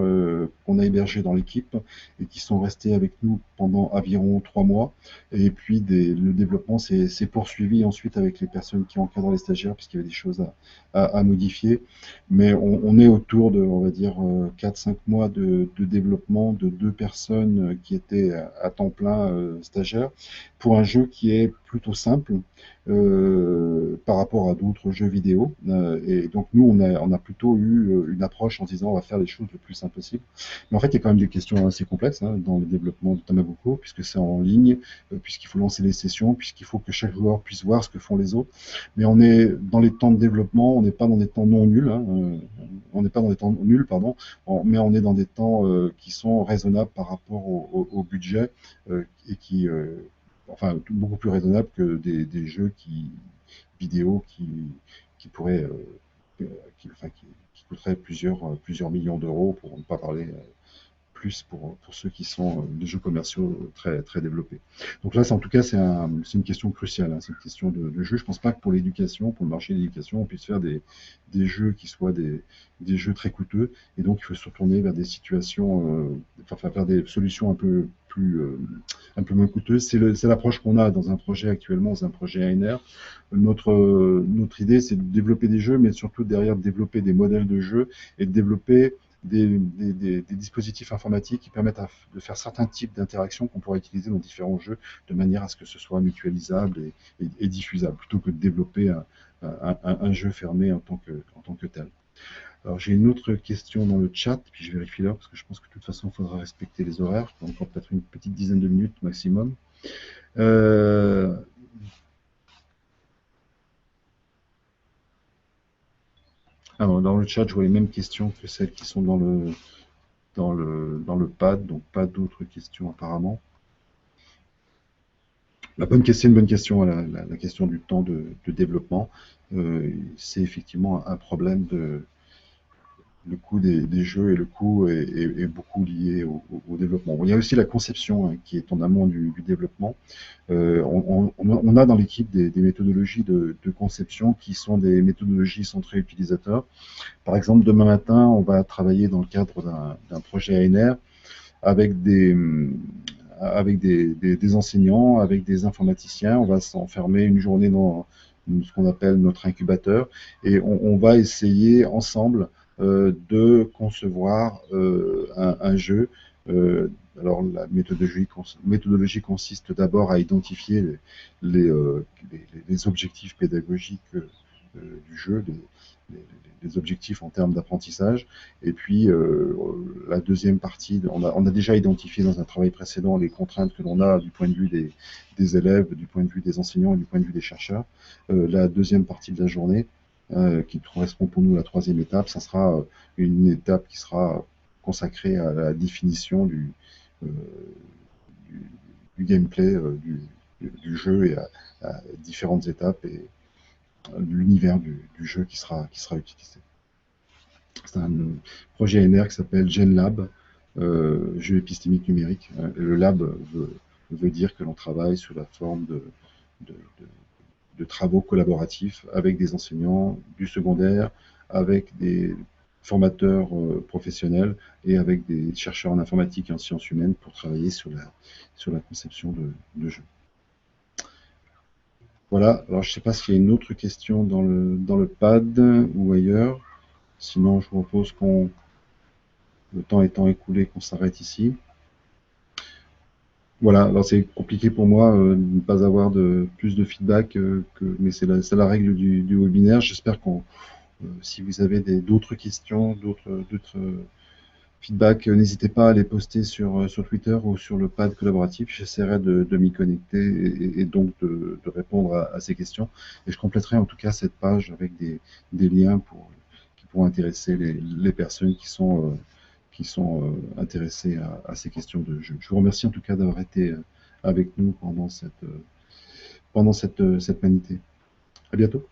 Speaker 1: qu'on a hébergés dans l'équipe et qui sont restés avec nous pendant environ 3 mois. Et puis le développement s'est poursuivi ensuite avec les personnes qui encadrent les stagiaires puisqu'il y avait des choses à modifier. Mais on est autour de, on va dire, 4-5 mois de développement de deux personnes qui étaient à temps plein stagiaires pour un jeu qui est plutôt simple par rapport à d'autres jeux vidéo. Et donc nous, on a plutôt eu une approche en se disant on va faire les choses le plus simple possible. Mais en fait, il y a quand même des questions assez complexes dans le développement de Tamagoko, puisque c'est en ligne, puisqu'il faut lancer les sessions, puisqu'il faut que chaque joueur puisse voir ce que font les autres. Mais on est dans les temps de développement, on n'est pas dans des temps non nuls, on n'est pas dans des temps nuls, pardon, mais on est dans des temps qui sont raisonnables par rapport au budget et qui, enfin, beaucoup plus raisonnables que des jeux vidéo qui pourraient, qui coûteraient plusieurs millions d'euros, pour ne pas parler plus pour ceux qui sont des jeux commerciaux très, très développés. Donc là, en tout cas, c'est une question cruciale, c'est une question de jeu. Je ne pense pas que pour l'éducation, pour le marché de l'éducation, on puisse faire des jeux qui soient des jeux très coûteux. Et donc, il faut se retourner vers des situations, enfin, vers des solutions un peu moins coûteuses. C'est l'approche qu'on a dans un projet actuellement, dans un projet ANR. Notre idée, c'est de développer des jeux, mais surtout derrière de développer des modèles de jeux et de développer des dispositifs informatiques qui permettent de faire certains types d'interactions qu'on pourrait utiliser dans différents jeux de manière à ce que ce soit mutualisable et diffusable, plutôt que de développer un jeu fermé en tant que tel. Alors j'ai une autre question dans le chat, puis je vérifie l'heure parce que je pense que de toute façon il faudra respecter les horaires, encore peut-être une petite dizaine de minutes maximum. Alors, dans le chat, je vois les mêmes questions que celles qui sont dans le pad, donc pas d'autres questions apparemment. C'est une bonne question, la question du temps de développement. C'est effectivement un problème le coût des jeux et le coût est beaucoup lié au développement. Il y a aussi la conception qui est en amont du développement. On a dans l'équipe des méthodologies de conception qui sont des méthodologies centrées utilisateurs. Par exemple, demain matin, on va travailler dans le cadre d'un projet ANR avec des enseignants, avec des informaticiens. On va s'enfermer une journée dans ce qu'on appelle notre incubateur et on va essayer ensemble de concevoir un jeu. Alors la méthodologie consiste d'abord à identifier les objectifs pédagogiques du jeu, les objectifs en termes d'apprentissage. Et puis la deuxième partie, on a déjà identifié dans un travail précédent les contraintes que l'on a du point de vue des élèves, du point de vue des enseignants et du point de vue des chercheurs. La deuxième partie de la journée, qui correspond pour nous à la troisième étape, ça sera une étape qui sera consacrée à la définition du gameplay du jeu et à différentes étapes et l'univers du jeu qui sera utilisé. C'est un projet ANR qui s'appelle GenLab, jeu épistémique numérique. Le lab veut dire que l'on travaille sous la forme de travaux collaboratifs avec des enseignants du secondaire, avec des formateurs professionnels et avec des chercheurs en informatique et en sciences humaines pour travailler sur la conception de jeux. Voilà, alors je ne sais pas s'il y a une autre question dans le pad ou ailleurs. Sinon, je vous propose le temps étant écoulé, qu'on s'arrête ici. Voilà, alors c'est compliqué pour moi de ne pas avoir plus de feedback, mais c'est la règle du webinaire. J'espère si vous avez d'autres questions, d'autres feedbacks, n'hésitez pas à les poster sur Twitter ou sur le pad collaboratif. J'essaierai de m'y connecter et donc de répondre à ces questions. Et je compléterai en tout cas cette page avec des liens qui pourront intéresser les personnes qui sont intéressées à ces questions de jeu. Je vous remercie en tout cas d'avoir été avec nous pendant cette manité. À bientôt.